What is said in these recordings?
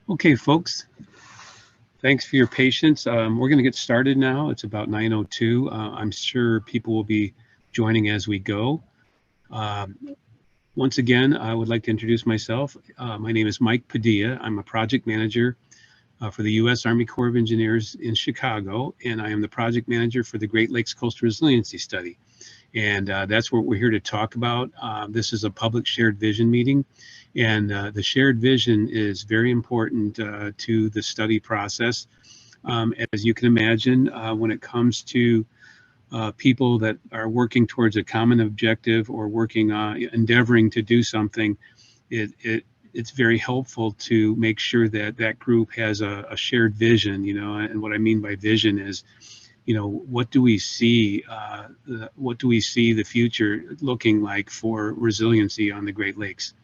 Okay, folks, thanks for your patience. We're going to get started now. It's about 9:02. I'm sure people will be joining as we go. Um, Once again, I would like to introduce myself. My name is Mike Padilla. I'm a project manager for the U.S. Army Corps of Engineers in Chicago, and I am the project manager for the Great Lakes Coastal Resiliency Study. And that's what we're here to talk about. This is a public shared vision meeting, and the shared vision is very important to the study process. As you can imagine, when it comes to people that are working towards a common objective or working, endeavoring to do something, it's very helpful to make sure that that group has a shared vision, and what I mean by vision is, what do we see, what do we see the future looking like for resiliency on the Great Lakes?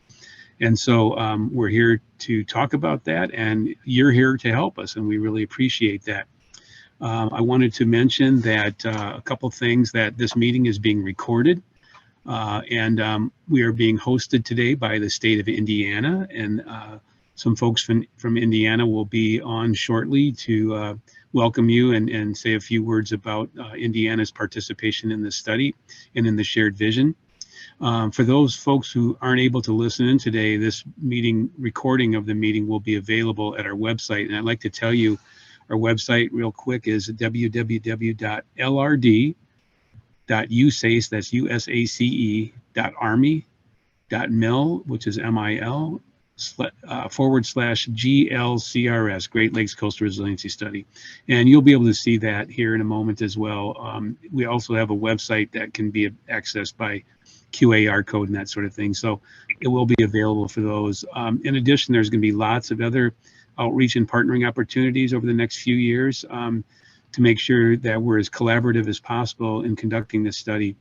And so we're here to talk about that, and you're here to help us, and we really appreciate that. I wanted to mention that a couple things, that this meeting is being recorded, and we are being hosted today by the state of Indiana, and some folks from Indiana will be on shortly to welcome you and say a few words about Indiana's participation in this study and in the shared vision. For those folks who aren't able to listen in today, this meeting recording of the meeting will be available at our website. And I'd like to tell you, our website real quick is www.lrd.usace, that's usace.army.mil, which is MIL, /GLCRS, Great Lakes Coastal Resiliency Study. And you'll be able to see that here in a moment as well. We also have a website that can be accessed by QAR code and that sort of thing. So it will be available for those. In addition, there's going to be lots of other outreach and partnering opportunities over the next few years to make sure that we're as collaborative as possible in conducting this study.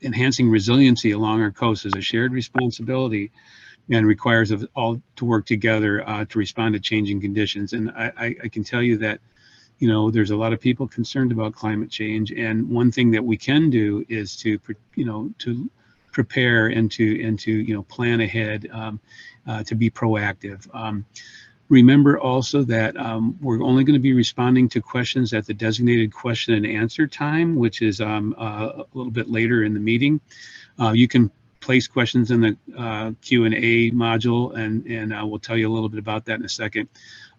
Enhancing resiliency along our coast is a shared responsibility and requires us all to work together to respond to changing conditions. And I can tell you that, there's a lot of people concerned about climate change, and one thing that we can do is to prepare and to plan ahead, to be proactive. Remember also that we're only going to be responding to questions at the designated question and answer time, which is a little bit later in the meeting. You can place questions in the Q&A module, and we'll tell you a little bit about that in a second.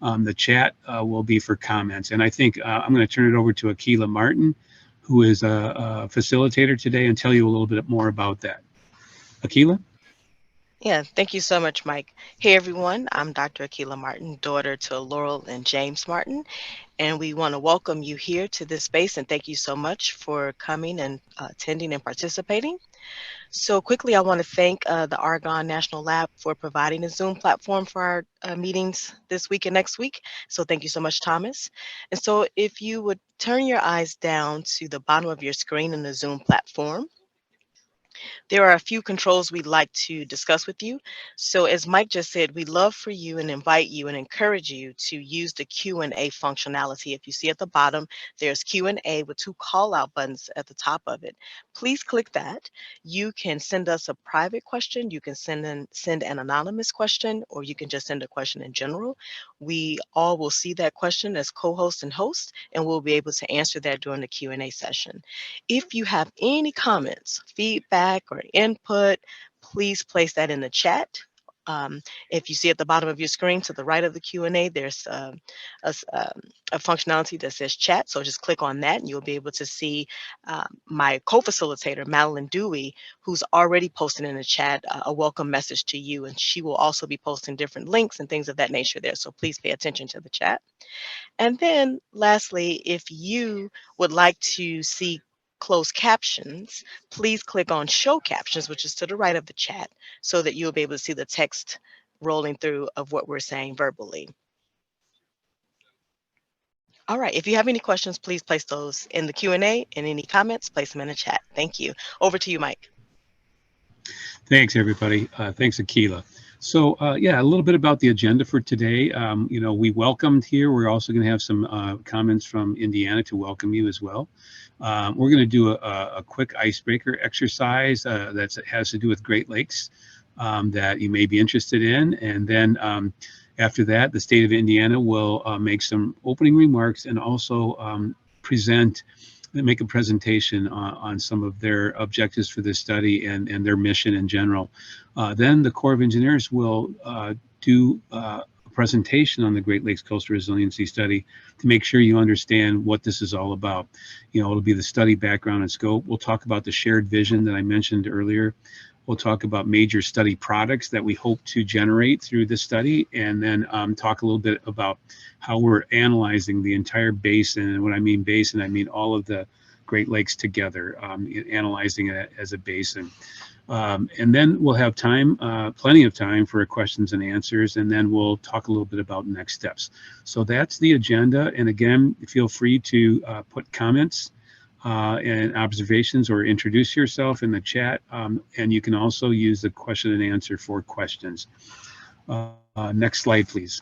The chat will be for comments, and I think I'm going to turn it over to Akila Martin, who is a facilitator today, and tell you a little bit more about that. Akila? Yeah, thank you so much, Mike. Hey, everyone. I'm Dr. Akila Martin, daughter to Laurel and James Martin, and we want to welcome you here to this space, and thank you so much for coming and attending and participating. So quickly, I want to thank the Argonne National Lab for providing a Zoom platform for our meetings this week and next week. So thank you so much, Thomas. And so if you would turn your eyes down to the bottom of your screen in the Zoom platform, there are a few controls we'd like to discuss with you. So as Mike just said, we'd love for you and invite you and encourage you to use the Q&A functionality. If you see at the bottom, there's Q&A with 2 call-out buttons at the top of it. Please click that. You can send us a private question. You can send an anonymous question, or you can just send a question in general. We all will see that question as co-host and host, and we'll be able to answer that during the Q&A session. If you have any comments, feedback, or input, please place that in the chat. If you see at the bottom of your screen to the right of the Q&A, there's a functionality that says chat. So just click on that and you'll be able to see my co-facilitator, Madeline Dewey, who's already posted in the chat a welcome message to you. And she will also be posting different links and things of that nature there. So please pay attention to the chat. And then lastly, if you would like to see closed captions, please click on show captions, which is to the right of the chat, so that you'll be able to see the text rolling through of what we're saying verbally. All right, if you have any questions, please place those in the Q&A, and any comments, place them in the chat. Thank you. Over to you, Mike. Thanks, everybody. Thanks, Akila. So yeah, a little bit about the agenda for today. We welcomed here. We're also going to have some comments from Indiana to welcome you as well. We're going to do a quick icebreaker exercise that has to do with Great Lakes that you may be interested in. And then After that, the state of Indiana will make some opening remarks and also make a presentation on some of their objectives for this study and their mission in general. Then the Corps of Engineers will do a presentation on the Great Lakes Coastal Resiliency Study to make sure you understand what this is all about. It'll be the study background and scope. We'll talk about the shared vision that I mentioned earlier. We'll talk about major study products that we hope to generate through this study, and then talk a little bit about how we're analyzing the entire basin. And when I mean basin, I mean all of the Great Lakes together, analyzing it as a basin. And then we'll have time, plenty of time for questions and answers, and then we'll talk a little bit about next steps. So that's the agenda. And again, feel free to put comments and observations or introduce yourself in the chat. And you can also use the question and answer for questions. Next slide, please.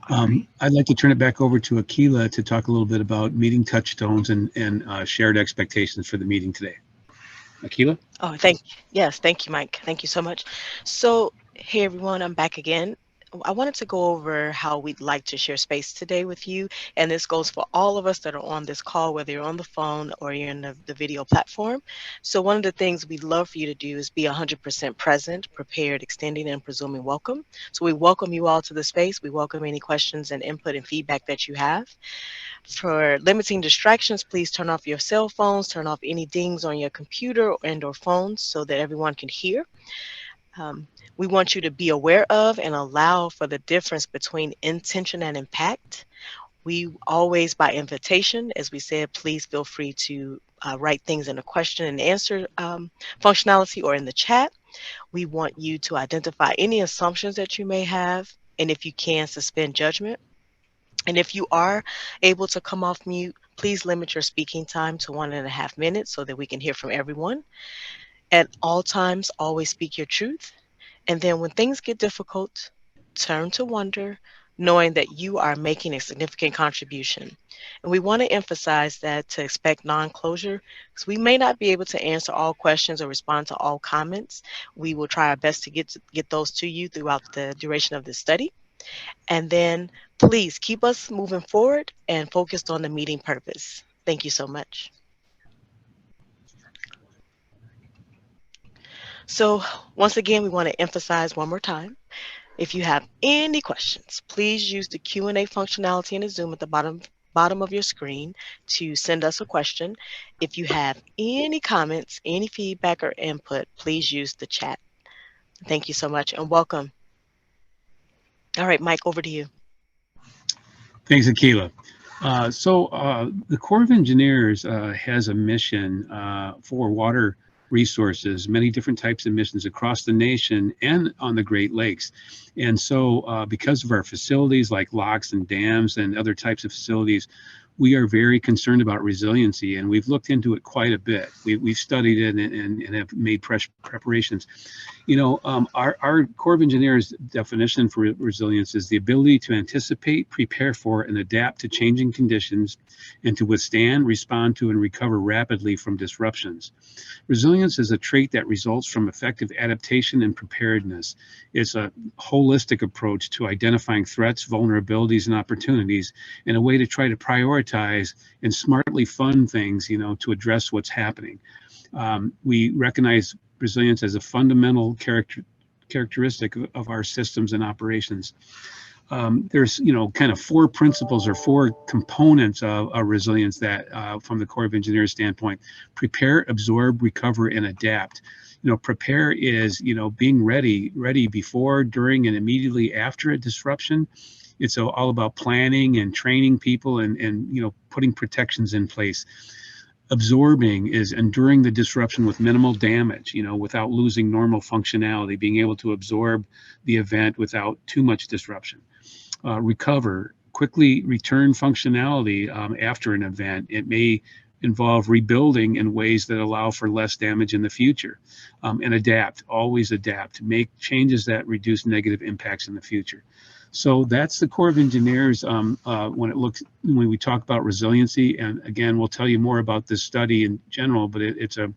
I'd like to turn it back over to Akila to talk a little bit about meeting touchstones and shared expectations for the meeting today. Akila? Oh, yes, thank you, Mike. Thank you so much. So, hey everyone, I'm back again. I wanted to go over how we'd like to share space today with you, and this goes for all of us that are on this call, whether you're on the phone or you're in the video platform. So one of the things we'd love for you to do is be 100% present, prepared, extending, and presuming welcome. So we welcome you all to the space. We welcome any questions and input and feedback that you have. For limiting distractions, please turn off your cell phones, turn off any dings on your computer and/or phones so that everyone can hear. We want you to be aware of and allow for the difference between intention and impact. We always, by invitation, as we said, please feel free to write things in the question and answer functionality or in the chat. We want you to identify any assumptions that you may have, and if you can, suspend judgment. And if you are able to come off mute, please limit your speaking time to 1.5 minutes so that we can hear from everyone. At all times, always speak your truth. And then when things get difficult, turn to wonder, knowing that you are making a significant contribution. And we want to emphasize that to expect non-closure, because we may not be able to answer all questions or respond to all comments. We will try our best to get those to you throughout the duration of this study. And then please keep us moving forward and focused on the meeting purpose. Thank you so much. So once again, we want to emphasize one more time. If you have any questions, please use the Q&A functionality in the Zoom at the bottom of your screen to send us a question. If you have any comments, any feedback or input, please use the chat. Thank you so much and welcome. All right, Mike, over to you. Thanks, Akila. The Corps of Engineers has a mission for water resources, many different types of missions across the nation and on the Great Lakes. And so because of our facilities like locks and dams and other types of facilities, we are very concerned about resiliency, and we've looked into it quite a bit. We've studied it and have made preparations. Our Corps of Engineers definition for resilience is the ability to anticipate, prepare for, and adapt to changing conditions, and to withstand, respond to, and recover rapidly from disruptions. Resilience is a trait that results from effective adaptation and preparedness. It's a holistic approach to identifying threats, vulnerabilities, and opportunities, and a way to try to prioritize and smartly fund things, to address what's happening. We recognize resilience as a fundamental characteristic of our systems and operations. There's, kind of 4 principles or 4 components of resilience that, from the Corps of Engineers standpoint: prepare, absorb, recover, and adapt. Prepare is, being ready before, during, and immediately after a disruption. It's all about planning and training people and putting protections in place. Absorbing is enduring the disruption with minimal damage, without losing normal functionality, being able to absorb the event without too much disruption. Recover, quickly return functionality after an event. It may involve rebuilding in ways that allow for less damage in the future. And adapt, always adapt, make changes that reduce negative impacts in the future. So that's the Corps of Engineers when we talk about resiliency. And again, we'll tell you more about this study in general, but it's a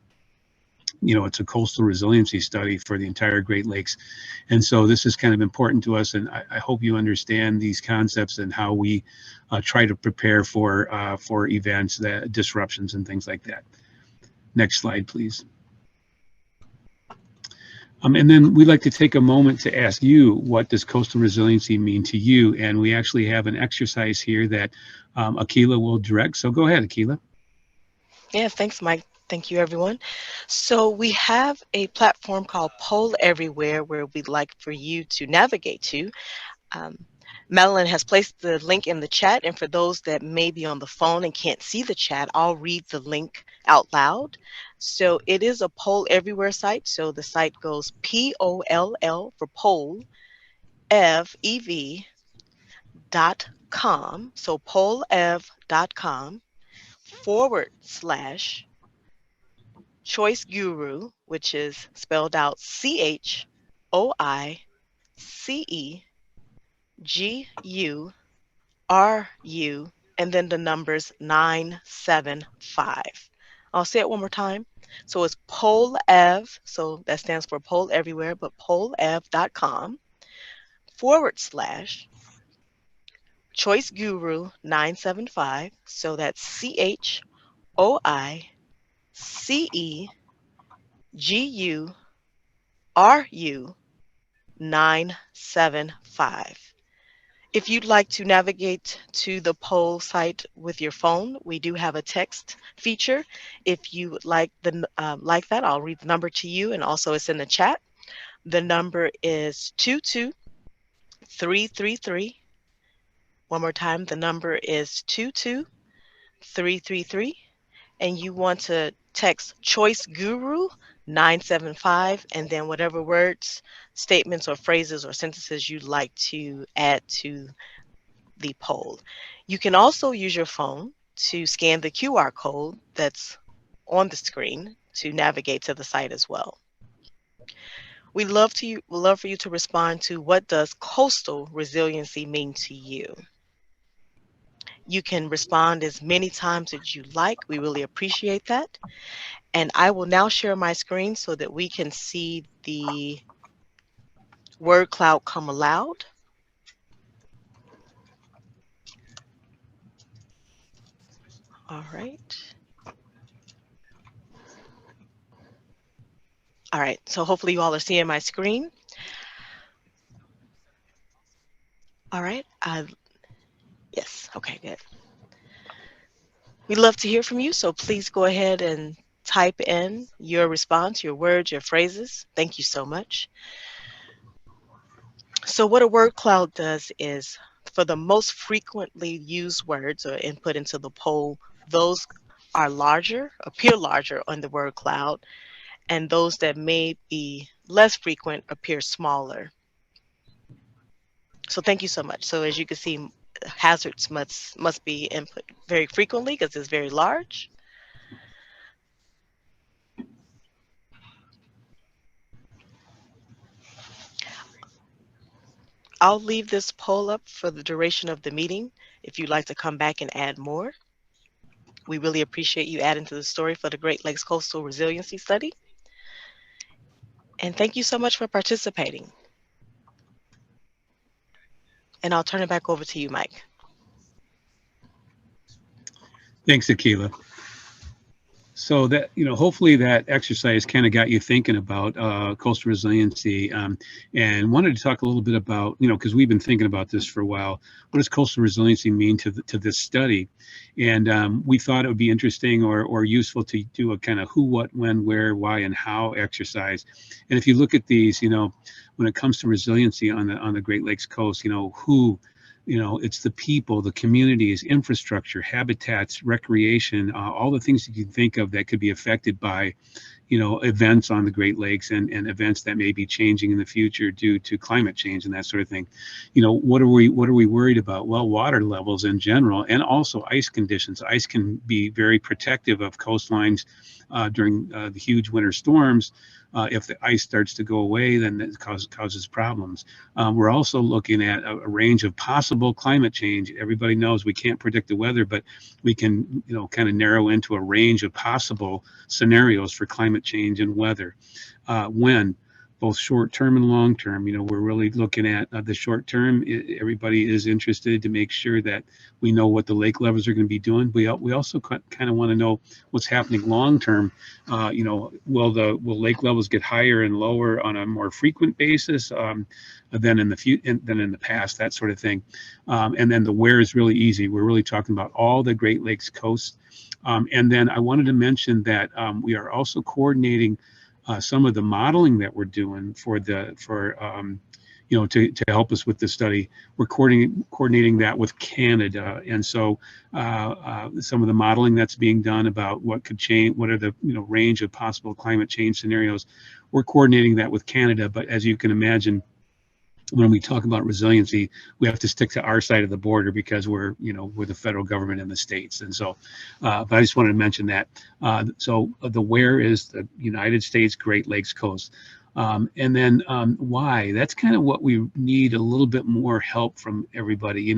it's a coastal resiliency study for the entire Great Lakes. And so this is kind of important to us. And I hope you understand these concepts and how we try to prepare for events, that disruptions and things like that. Next slide, please. And then we'd like to take a moment to ask you, what does coastal resiliency mean to you? And we actually have an exercise here that Akila will direct. So go ahead, Akila. Yeah, thanks, Mike. Thank you, everyone. So we have a platform called Poll Everywhere where we'd like for you to navigate to. Madeline has placed the link in the chat, and for those that may be on the phone and can't see the chat, I'll read the link out loud. So it is a Poll Everywhere site. So the site goes POLL for poll, EV.com. So pollev.com/choice guru, which is spelled out CHOICEGURU, and then the numbers 975. I'll say it one more time. So it's pollev, so that stands for Poll Everywhere, but pollev.com/choice guru 975. So that's CHOICEGURU 975. If you'd like to navigate to the poll site with your phone, we do have a text feature. If you would like that, I'll read the number to you, and also it's in the chat. The number is 22333. One more time, the number is 22333, and you want to text Choice Guru 975, and then whatever words, statements, or phrases or sentences you'd like to add to the poll. You can also use your phone to scan the QR code that's on the screen to navigate to the site as well. We'd love for you to respond to, what does coastal resiliency mean to you? You can respond as many times as you like. We really appreciate that. And I will now share my screen so that we can see the word cloud come aloud. All right. All right, so hopefully you all are seeing my screen. All right, yes, okay, good. We'd love to hear from you, so please go ahead and type in your response, your words, your phrases. Thank you so much. So what a word cloud does is, for the most frequently used words or input into the poll, those are larger, appear larger on the word cloud, and those that may be less frequent appear smaller. So thank you so much. So as you can see, hazards must be input very frequently because it's very large. I'll leave this poll up for the duration of the meeting if you'd like to come back and add more. We really appreciate you adding to the story for the Great Lakes Coastal Resiliency Study. And thank you so much for participating. And I'll turn it back over to you, Mike. Thanks, Akila. So that, hopefully that exercise kind of got you thinking about coastal resiliency, and wanted to talk a little bit about, because we've been thinking about this for a while. What does coastal resiliency mean to this study? And we thought it would be interesting or useful to do a kind of who, what, when, where, why, and how exercise. And if you look at these, when it comes to resiliency on the Great Lakes coast, who, it's the people, the communities, infrastructure, habitats, recreation, all the things that you think of that could be affected by, events on the Great Lakes and events that may be changing in the future due to climate change and that sort of thing. What are we worried about? Well, water levels in general, and also ice conditions. Ice can be very protective of coastlines during the huge winter storms. If the ice starts to go away, then it causes problems. We're also looking at a range of possible climate change. Everybody knows we can't predict the weather, but we can, kind of narrow into a range of possible scenarios for climate change and weather. When both short-term and long-term, we're really looking at the short-term. Everybody is interested to make sure that we know what the lake levels are going to be doing. We also kind of want to know what's happening long-term. Will lake levels get higher and lower on a more frequent basis than in the past, that sort of thing. And then the where is really easy. We're really talking about all the Great Lakes coast. And then I wanted to mention that we are also coordinating some of the modeling that we're doing to help us with the study. We're coordinating that with Canada, and so some of the modeling that's being done about what could change, what are the range of possible climate change scenarios, we're coordinating that with Canada. But as you can imagine, when we talk about resiliency, we have to stick to our side of the border because we're the federal government in the states. And so, but I just wanted to mention that. So the where is the United States Great Lakes coast. And then why? That's kind of what we need a little bit more help from everybody.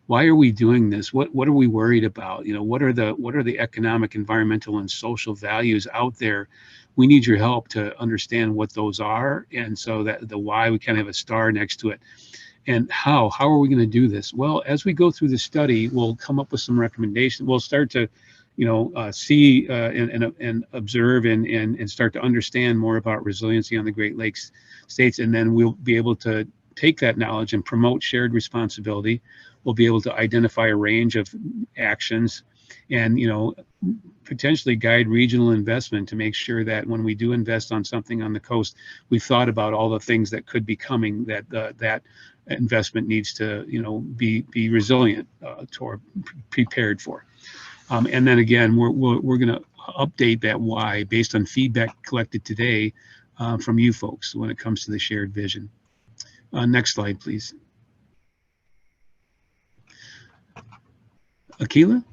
Why are we doing this? What are we worried about? What are the economic, environmental, and social values out there? We need your help to understand what those are. And so that the why, we kind of have a star next to it. And how are we going to do this? Well, as we go through the study, we'll come up with some recommendations. We'll start to see and observe and start to understand more about resiliency on the Great Lakes states. And then we'll be able to take that knowledge and promote shared responsibility. We'll be able to identify a range of actions and, potentially guide regional investment to make sure that when we do invest on something on the coast, we've thought about all the things that could be coming that investment needs to, be resilient or prepared for. And then again, we're going to update that why based on feedback collected today from you folks when it comes to the shared vision. Next slide, please. Akila?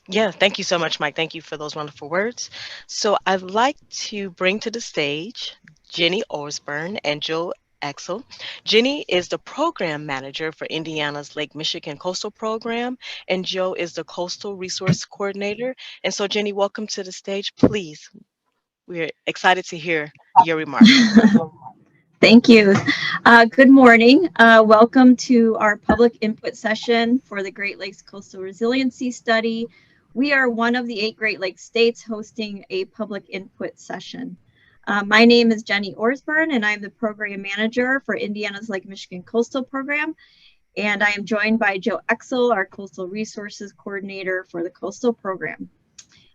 Yeah, thank you so much, Mike. Thank you for those wonderful words. So I'd like to bring to the stage Jenny Osborne and Joe Axel. Jenny is the program manager for Indiana's Lake Michigan Coastal Program, and Joe is the Coastal Resource Coordinator. And so, Jenny, welcome to the stage. Please, we're excited to hear your remarks. Thank you. Good morning. Welcome to our public input session for the Great Lakes Coastal Resiliency Study. We are one of the 8 Great Lakes states hosting a public input session. My name is Jenny Osborne, and I'm the program manager for Indiana's Lake Michigan Coastal Program. And I am joined by Joe Axel, our Coastal Resources Coordinator for the Coastal Program.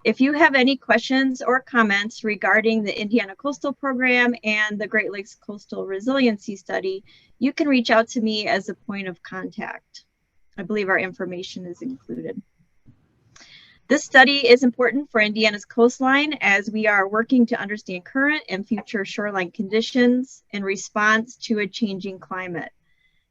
If you have any questions or comments regarding the Indiana Coastal Program and the Great Lakes Coastal Resiliency Study, you can reach out to me as a point of contact. I believe our information is included. This study is important for Indiana's coastline as we are working to understand current and future shoreline conditions in response to a changing climate.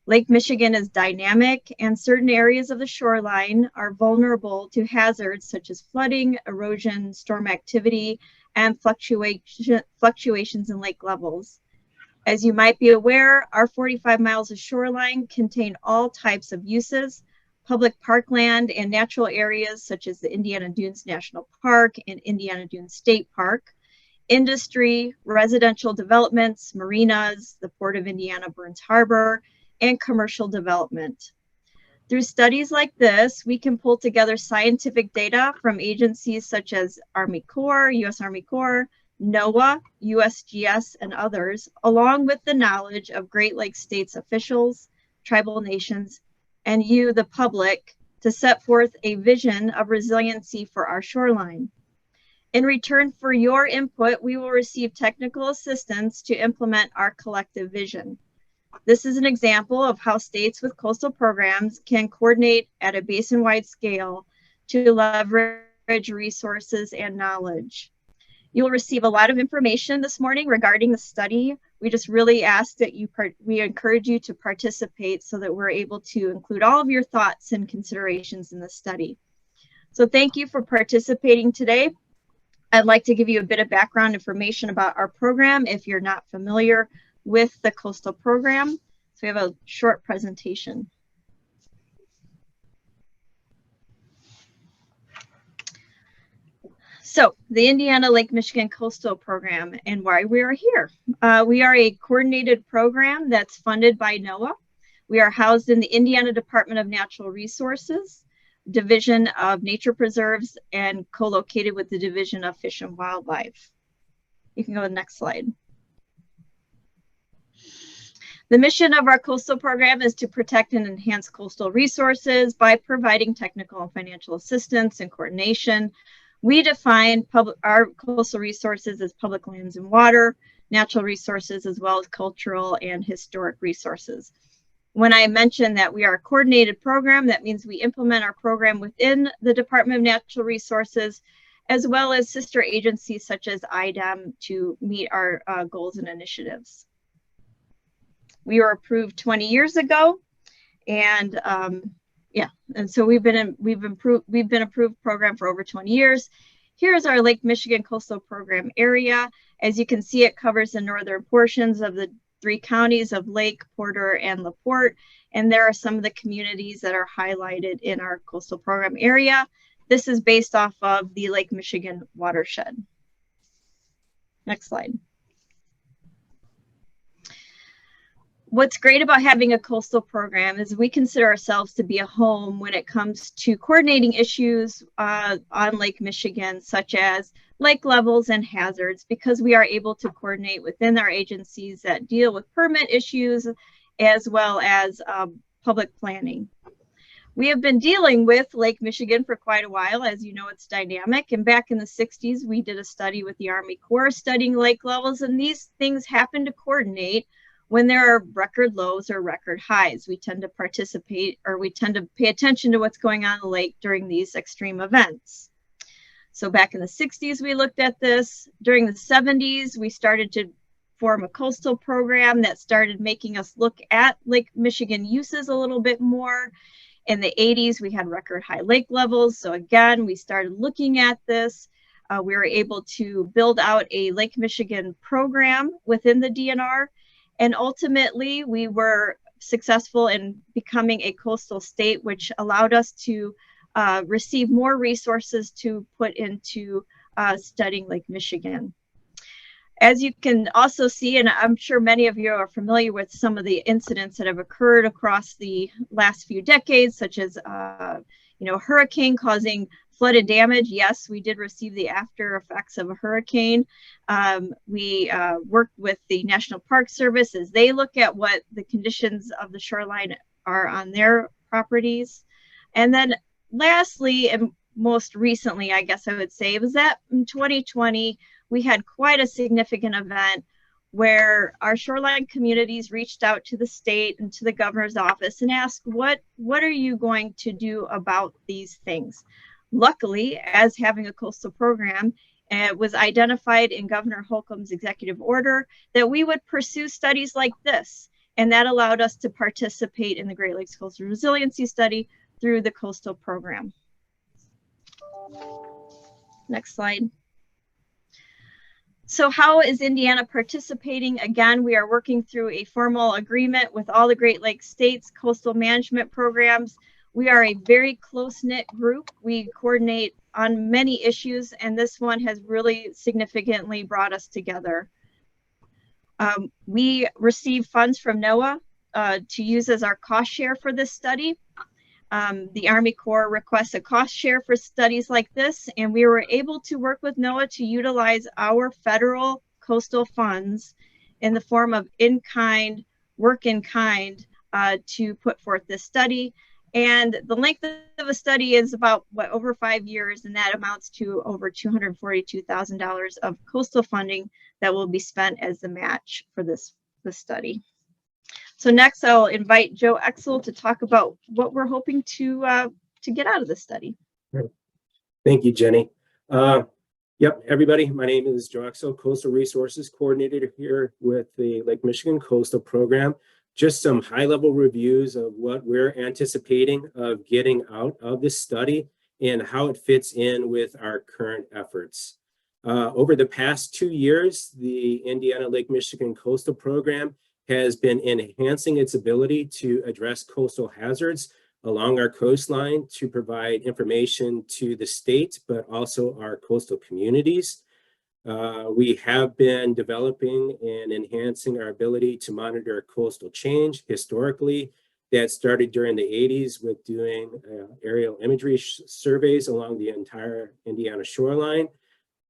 Lake Michigan is dynamic, and certain areas of the shoreline are vulnerable to hazards such as flooding, erosion, storm activity, and fluctuations in lake levels. As you might be aware, our 45 miles of shoreline contain all types of uses: public parkland and natural areas such as the Indiana Dunes National Park and Indiana Dunes State Park, industry, residential developments, marinas, the Port of Indiana Burns Harbor, and commercial development. Through studies like this, we can pull together scientific data from agencies such as Army Corps, U.S. Army Corps, NOAA, USGS, and others, along with the knowledge of Great Lakes states officials, tribal nations, and you, the public, to set forth a vision of resiliency for our shoreline. In return for your input, we will receive technical assistance to implement our collective vision. This is an example of how states with coastal programs can coordinate at a basin-wide scale to leverage resources and knowledge. You will receive a lot of information this morning regarding the study. We just really ask that we encourage you to participate so that we're able to include all of your thoughts and considerations in the study. So thank you for participating today. I'd like to give you a bit of background information about our program if you're not familiar with the coastal program. So we have a short presentation. So the Indiana Lake Michigan Coastal Program and why we are here. We are a coordinated program that's funded by NOAA. We are housed in the Indiana Department of Natural Resources, Division of Nature Preserves, and co-located with the Division of Fish and Wildlife. You can go to the next slide. The mission of our coastal program is to protect and enhance coastal resources by providing technical and financial assistance and coordination. We define our coastal resources as public lands and water, natural resources, as well as cultural and historic resources. When I mentioned that we are a coordinated program, that means we implement our program within the Department of Natural Resources, as well as sister agencies such as IDEM to meet our goals and initiatives. We were approved 20 years ago, and and so we've been approved program for over 20 years. Here's our Lake Michigan Coastal Program area. As you can see, it covers the northern portions of the 3 counties of Lake, Porter, and LaPorte. And there are some of the communities that are highlighted in our coastal program area. This is based off of the Lake Michigan watershed. Next slide. What's great about having a coastal program is we consider ourselves to be a home when it comes to coordinating issues on Lake Michigan, such as lake levels and hazards, because we are able to coordinate within our agencies that deal with permit issues as well as public planning. We have been dealing with Lake Michigan for quite a while. As you know, it's dynamic. And back in the 60s, we did a study with the Army Corps studying lake levels, and these things happen to coordinate when there are record lows or record highs. We tend to participate, or we tend to pay attention to what's going on in the lake during these extreme events. So back in the 60s, we looked at this. During the 70s, we started to form a coastal program that started making us look at Lake Michigan uses a little bit more. In the 80s, we had record high lake levels. So again, we started looking at this. We were able to build out a Lake Michigan program within the DNR. And ultimately, we were successful in becoming a coastal state, which allowed us to receive more resources to put into studying Lake Michigan. As you can also see, and I'm sure many of you are familiar with some of the incidents that have occurred across the last few decades, such as hurricane causing flooded damage. Yes, we did receive the after effects of a hurricane. We worked with the National Park Service as they look at what the conditions of the shoreline are on their properties. And then lastly, and most recently, I guess I would say, was that in 2020, we had quite a significant event where our shoreline communities reached out to the state and to the governor's office and asked, what are you going to do about these things? Luckily, as having a coastal program, it was identified in Governor Holcomb's executive order that we would pursue studies like this. And that allowed us to participate in the Great Lakes Coastal Resiliency Study through the coastal program. Next slide. So how is Indiana participating? Again, we are working through a formal agreement with all the Great Lakes states coastal management programs. We are a very close-knit group. We coordinate on many issues, and this one has really significantly brought us together. We receive funds from NOAA to use as our cost share for this study. The Army Corps requests a cost share for studies like this, and we were able to work with NOAA to utilize our federal coastal funds in the form of in-kind, work in kind, to put forth this study. And the length of a study is about over 5 years, and that amounts to over $242,000 of coastal funding that will be spent as the match for this study. So next, I'll invite Joe Exel to talk about what we're hoping to get out of this study. Thank you, Jenny. Yep, everybody, my name is Joe Exel, Coastal Resources Coordinator here with the Lake Michigan Coastal Program. Just some high-level reviews of what we're anticipating of getting out of this study and how it fits in with our current efforts. Over the past 2 years, the Indiana Lake Michigan Coastal Program has been enhancing its ability to address coastal hazards along our coastline to provide information to the state, but also our coastal communities. We have been developing and enhancing our ability to monitor coastal change. Historically, that started during the 80s with doing aerial imagery surveys along the entire Indiana shoreline.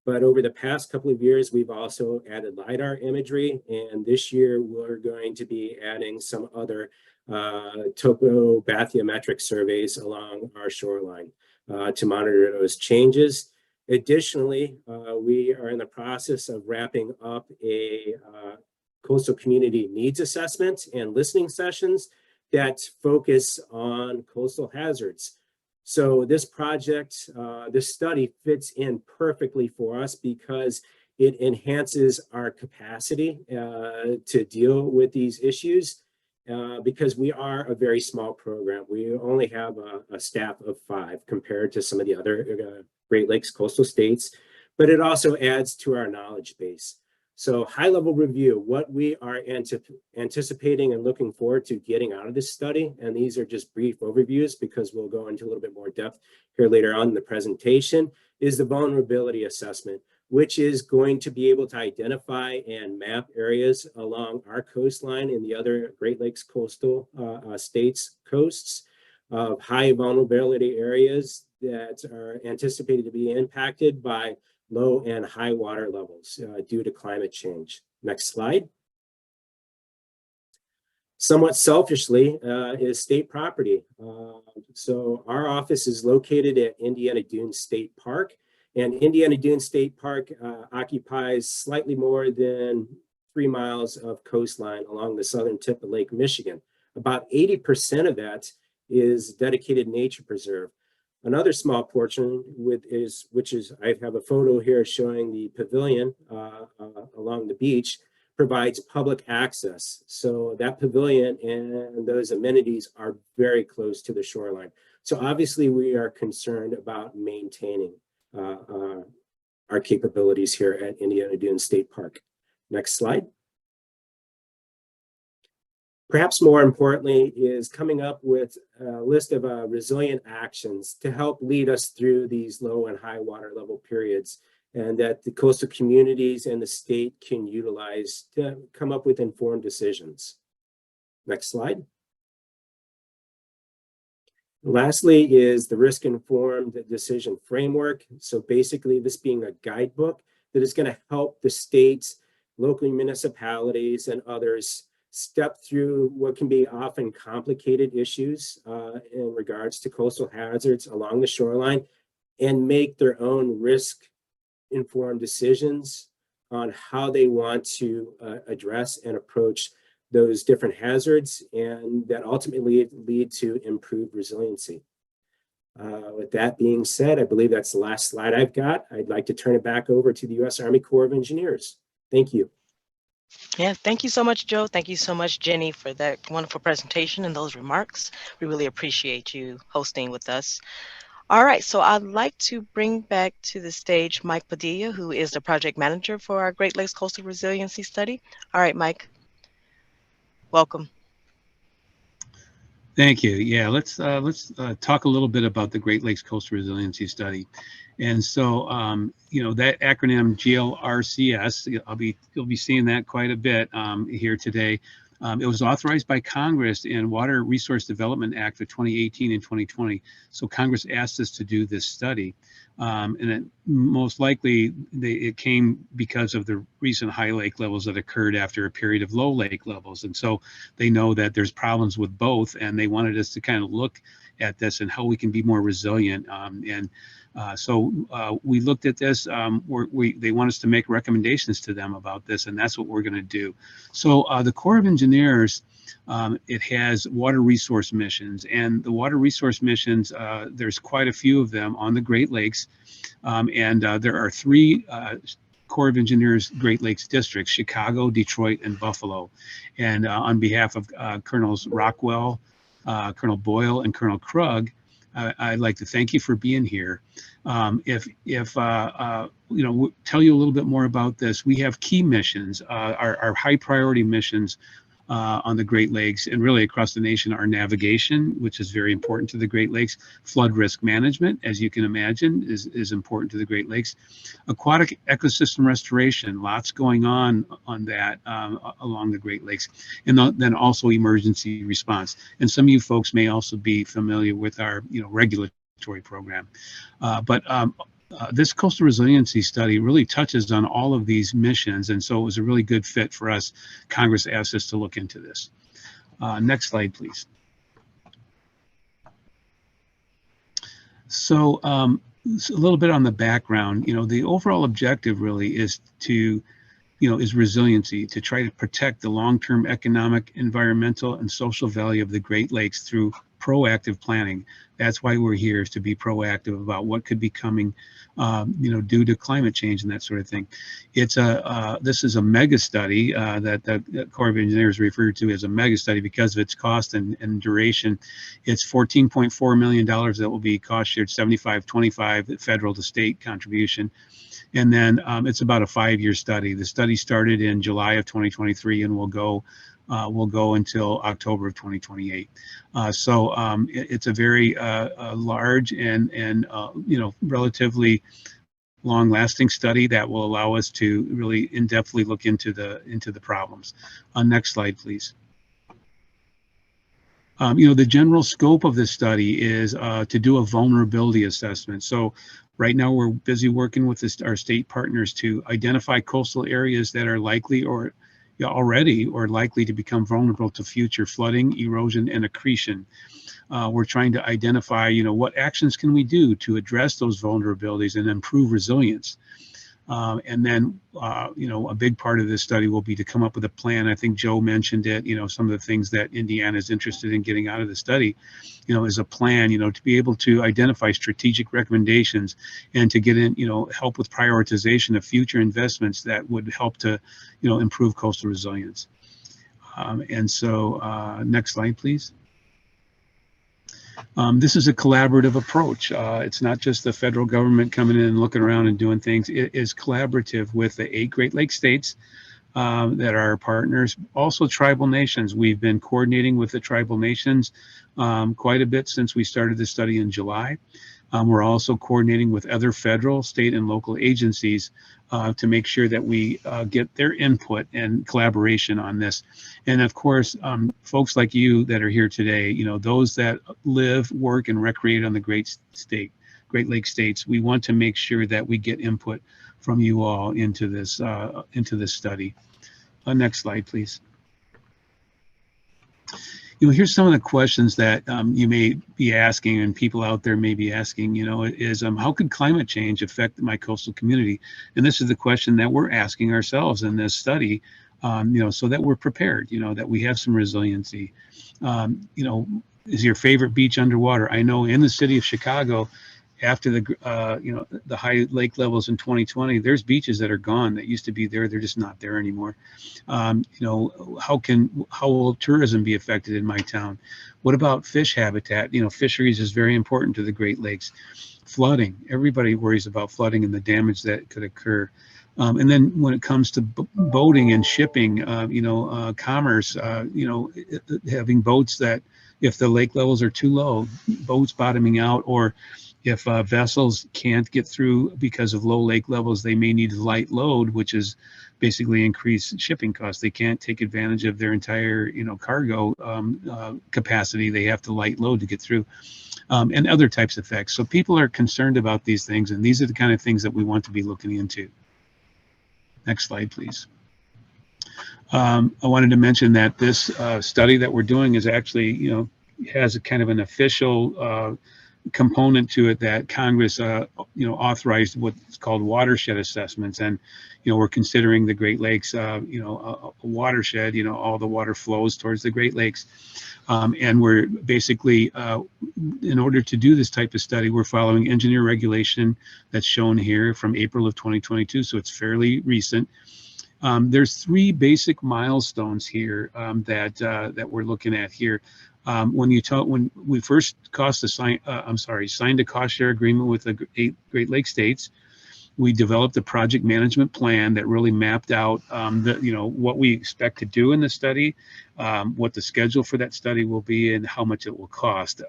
But over the past couple of years, we've also added LiDAR imagery, and this year we're going to be adding some other topobathymetric surveys along our shoreline to monitor those changes. Additionally, we are in the process of wrapping up a coastal community needs assessment and listening sessions that focus on coastal hazards. So this project, this study fits in perfectly for us because it enhances our capacity to deal with these issues because we are a very small program. We only have a staff of 5 compared to some of the other Great Lakes coastal states, but it also adds to our knowledge base. So high-level review, what we are anticipating and looking forward to getting out of this study, and these are just brief overviews because we'll go into a little bit more depth here later on in the presentation, is the vulnerability assessment, which is going to be able to identify and map areas along our coastline and the other Great Lakes coastal states' coasts of high vulnerability areas that are anticipated to be impacted by low and high water levels due to climate change. Next slide. Somewhat selfishly is state property. So our office is located at Indiana Dunes State Park, and Indiana Dunes State Park occupies slightly more than 3 miles of coastline along the southern tip of Lake Michigan. About 80% of that is dedicated nature preserve. Another small portion which is I have a photo here showing the pavilion along the beach, provides public access. So that pavilion and those amenities are very close to the shoreline. So obviously we are concerned about maintaining our capabilities here at Indiana Dunes State Park. Next slide. Perhaps more importantly is coming up with a list of resilient actions to help lead us through these low and high water level periods, and that the coastal communities and the state can utilize to come up with informed decisions. Next slide. Lastly is the risk-informed decision framework. So basically this being a guidebook that is going to help the states, local municipalities, and others step through what can be often complicated issues in regards to coastal hazards along the shoreline and make their own risk-informed decisions on how they want to address and approach those different hazards, and that ultimately lead to improved resiliency. With that being said, I believe that's the last slide I've got. I'd like to turn it back over to the U.S. Army Corps of Engineers. Thank you. Yeah, thank you so much, Joe. Thank you so much, Jenny, for that wonderful presentation and those remarks. We really appreciate you hosting with us. All right, so I'd like to bring back to the stage Mike Padilla, who is the project manager for our Great Lakes Coastal Resiliency Study. All right, Mike, welcome. Thank you. Yeah, let's talk a little bit about the Great Lakes Coastal Resiliency Study. And so, you know, that acronym GLRCS, you'll be seeing that quite a bit here today. It was authorized by Congress in Water Resource Development Act of 2018 and 2020. So Congress asked us to do this study. And it, most likely it came because of the recent high lake levels that occurred after a period of low lake levels. And so they know that there's problems with both, and they wanted us to kind of look at this and how we can be more resilient. So we looked at this. They want us to make recommendations to them about this, and that's what we're going to do. So the Corps of Engineers, it has water resource missions, and the water resource missions, there's quite a few of them on the Great Lakes, and there are 3 Corps of Engineers Great Lakes districts: Chicago, Detroit, and Buffalo. And on behalf of Colonels Rockwell, Colonel Boyle, and Colonel Krug, I'd like to thank you for being here. Tell you a little bit more about this. We have key missions, our high priority missions on the Great Lakes and really across the nation are navigation, which is very important to the Great Lakes. Flood risk management, as you can imagine, is important to the Great Lakes. Aquatic ecosystem restoration, lots going on that along the Great Lakes. And then also emergency response. And some of you folks may also be familiar with our regulatory program. This coastal resiliency study really touches on all of these missions, and so it was a really good fit for us. Congress asked us to look into this. Next slide, please. So a little bit on the background. The overall objective really is is resiliency, to try to protect the long-term economic, environmental, and social value of the Great Lakes through proactive planning. That's why we're here, is to be proactive about what could be coming, due to climate change and that sort of thing. This is a mega study that the Corps of Engineers referred to as a mega study because of its cost and duration. It's $14.4 million that will be cost shared, 75-25 federal to state contribution. And then it's about a 5-year study. The study started in July of 2023 and will go until October of 2028. It's a very large and relatively long-lasting study that will allow us to really in-depthly look into the problems. Next slide, please. The general scope of this study is to do a vulnerability assessment. So right now we're busy working with our state partners to identify coastal areas that are likely or already or likely to become vulnerable to future flooding, erosion, and accretion. We're trying to identify, what actions can we do to address those vulnerabilities and improve resilience. And then, a big part of this study will be to come up with a plan. I think Joe mentioned it, some of the things that Indiana is interested in getting out of the study, is a plan, to be able to identify strategic recommendations and to get in, help with prioritization of future investments that would help to, improve coastal resilience. Next slide, please. This is a collaborative approach. It's not just the federal government coming in and looking around and doing things. It is collaborative with the 8 Great Lakes states that are our partners. Also tribal nations. We've been coordinating with the tribal nations quite a bit since we started this study in July. We're also coordinating with other federal, state, and local agencies to make sure that we get their input and collaboration on this. And of course, folks like you that are here today, those that live, work, and recreate on the Great Lakes states, we want to make sure that we get input from you all into this study. Next slide, please. Here's some of the questions that you may be asking, and people out there may be asking, is how could climate change affect my coastal community? And this is the question that we're asking ourselves in this study, so that we're prepared, that we have some resiliency. Is your favorite beach underwater? I know in the city of Chicago, after the high lake levels in 2020, there's beaches that are gone that used to be there. They're just not there anymore. How will tourism be affected in my town? What about fish habitat? Fisheries is very important to the Great Lakes. Flooding, everybody worries about flooding and the damage that could occur. And then when it comes to boating and shipping, commerce, having boats that, if the lake levels are too low, boats bottoming out, or if vessels can't get through because of low lake levels, they may need light load, which is basically increased shipping costs. They can't take advantage of their entire, cargo capacity. They have to light load to get through, and other types of effects. So people are concerned about these things, and these are the kind of things that we want to be looking into. Next slide, please. I wanted to mention that this study that we're doing is actually, has a kind of an official component to it that Congress, authorized what's called watershed assessments. And, we're considering the Great Lakes, a watershed, all the water flows towards the Great Lakes. And we're basically, in order to do this type of study, we're following engineer regulation that's shown here from April of 2022. So it's fairly recent. There's three basic milestones here that we're looking at here. When we first signed a cost share agreement with the 8 Great Lakes states, we developed a project management plan that really mapped out what we expect to do in the study, what the schedule for that study will be, and how much it will cost.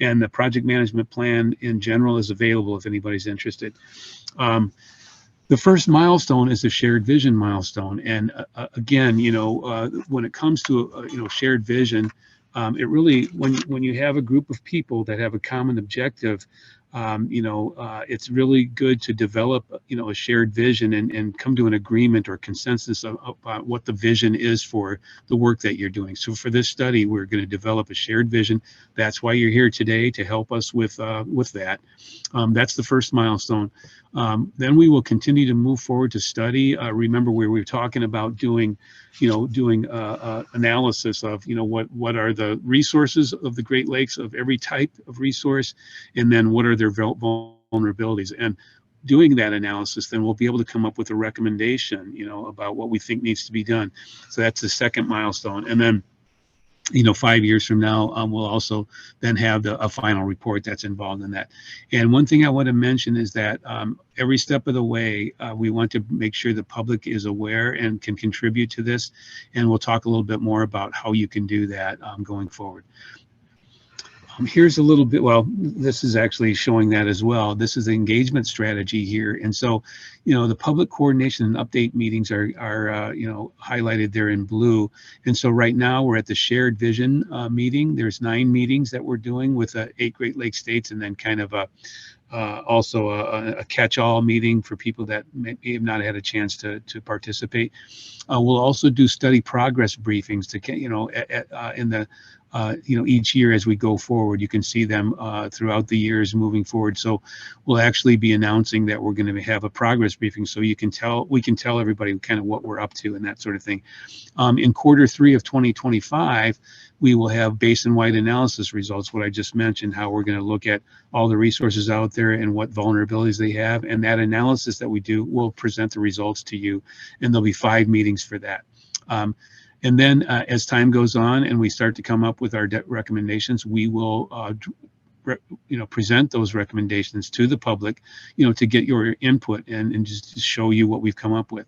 And the project management plan in general is available if anybody's interested. The first milestone is the shared vision milestone. And again, when it comes to shared vision, it really, when you have a group of people that have a common objective, it's really good to develop, a shared vision and come to an agreement or consensus about what the vision is for the work that you're doing. So for this study, we're going to develop a shared vision. That's why you're here today, to help us with that. That's the first milestone. Then we will continue to move forward to study. Remember, we were talking about doing analysis of, what are the resources of the Great Lakes, of every type of resource, and then what are their vulnerabilities. And doing that analysis, then we'll be able to come up with a recommendation, about what we think needs to be done. So that's the second milestone. And then 5 years from now, we'll also then have a final report that's involved in that. And one thing I want to mention is that every step of the way, we want to make sure the public is aware and can contribute to this. And we'll talk a little bit more about how you can do that going forward. Here's a little bit, well, this is actually showing that as well. This is the engagement strategy here. And so, the public coordination and update meetings are highlighted there in blue. And so right now we're at the shared vision meeting. There's 9 meetings that we're doing with 8 Great Lakes states, and then kind of also a catch-all meeting for people that may have not had a chance to participate. We'll also do study progress briefings to, in the each year as we go forward. You can see them throughout the years moving forward. So we'll actually be announcing that we're going to have a progress briefing, so we can tell everybody kind of what we're up to and that sort of thing. In Q3 of 2025, we will have basin-wide analysis results, what I just mentioned, how we're going to look at all the resources out there and what vulnerabilities they have. And that analysis that we do will present the results to you, and there'll be 5 meetings for that. And then as time goes on and we start to come up with our recommendations, we will present those recommendations to the public, to get your input and just to show you what we've come up with.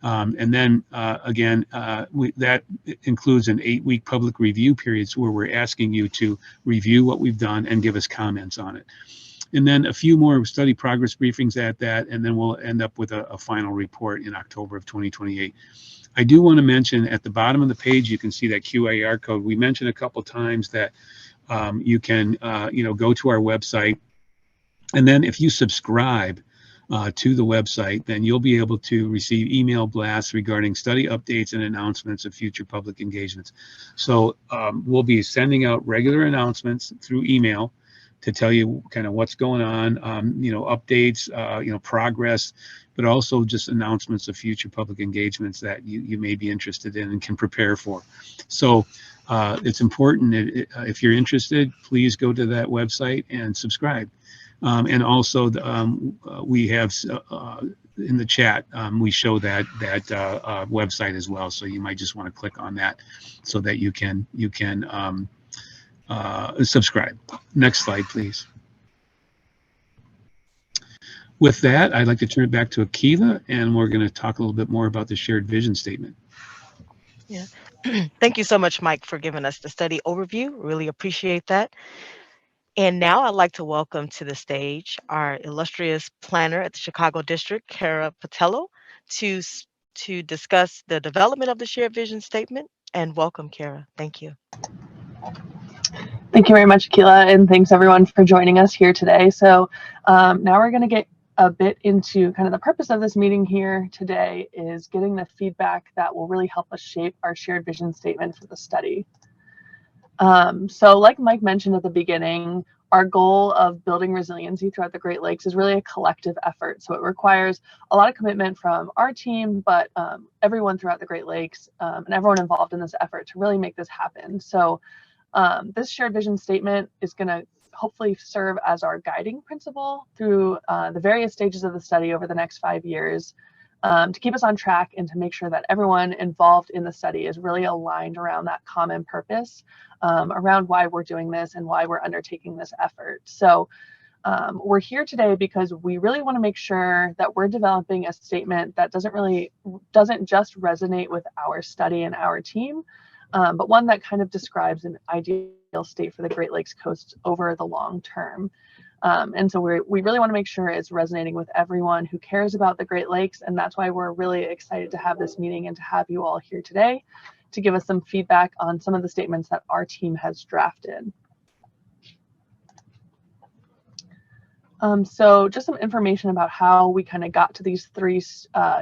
And then again, that includes an 8-week public review period, where we're asking you to review what we've done and give us comments on it. And then a few more study progress briefings at that, and then we'll end up with a final report in October of 2028. I do want to mention at the bottom of the page, you can see that QAR code. We mentioned a couple times that you can, go to our website, and then if you subscribe to the website, then you'll be able to receive email blasts regarding study updates and announcements of future public engagements. So we'll be sending out regular announcements through email to tell you kind of what's going on, updates, progress, but also just announcements of future public engagements that you may be interested in and can prepare for. So it's important that if you're interested, please go to that website and subscribe. And also we have in the chat, we show that website as well. So you might just want to click on that so that you can subscribe. Next slide, please. With that, I'd like to turn it back to Akilah, and we're going to talk a little bit more about the shared vision statement. Yeah. Thank you so much, Mike, for giving us the study overview. Really appreciate that. And now I'd like to welcome to the stage our illustrious planner at the Chicago District, Kara Patello, to discuss the development of the shared vision statement. And welcome, Kara. Thank you. Thank you very much, Akilah, and thanks everyone for joining us here today. So now we're going to get a bit into kind of the purpose of this meeting here today, is getting the feedback that will really help us shape our shared vision statement for the study. So like Mike mentioned at the beginning, our goal of building resiliency throughout the Great Lakes is really a collective effort. So it requires a lot of commitment from our team, but everyone throughout the Great Lakes and everyone involved in this effort to really make this happen. So this shared vision statement is going to hopefully serve as our guiding principle through the various stages of the study over the next 5 years. to keep us on track and to make sure that everyone involved in the study is really aligned around that common purpose, around why we're doing this and why we're undertaking this effort. So we're here today because we really want to make sure that we're developing a statement that doesn't just resonate with our study and our team, but one that kind of describes an ideal state for the Great Lakes coast over the long term. And so we really want to make sure it's resonating with everyone who cares about the Great Lakes, and that's why we're really excited to have this meeting and to have you all here today to give us some feedback on some of the statements that our team has drafted. So just some information about how we kind of got to these three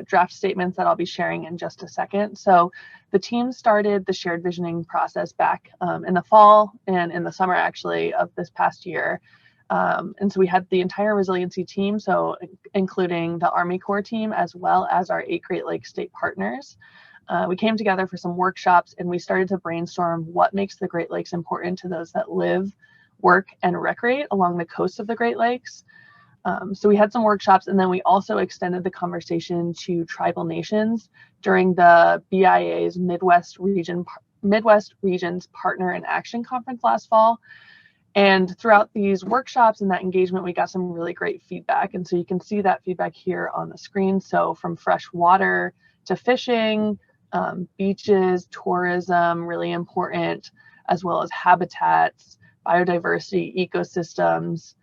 draft statements that I'll be sharing in just a second. So the team started the shared visioning process back in the fall and in the summer, actually, of this past year. And so we had the entire resiliency team, so including the Army Corps team, as well as our 8 Great Lakes state partners. We came together for some workshops and we started to brainstorm what makes the Great Lakes important to those that live, work, and recreate along the coast of the Great Lakes. So we had some workshops, and then we also extended the conversation to tribal nations during the BIA's Midwest Regions Partner in Action Conference last fall. And throughout these workshops and that engagement, we got some really great feedback. And so you can see that feedback here on the screen. So from fresh water to fishing, beaches, tourism, really important, as well as habitats, biodiversity, ecosystems.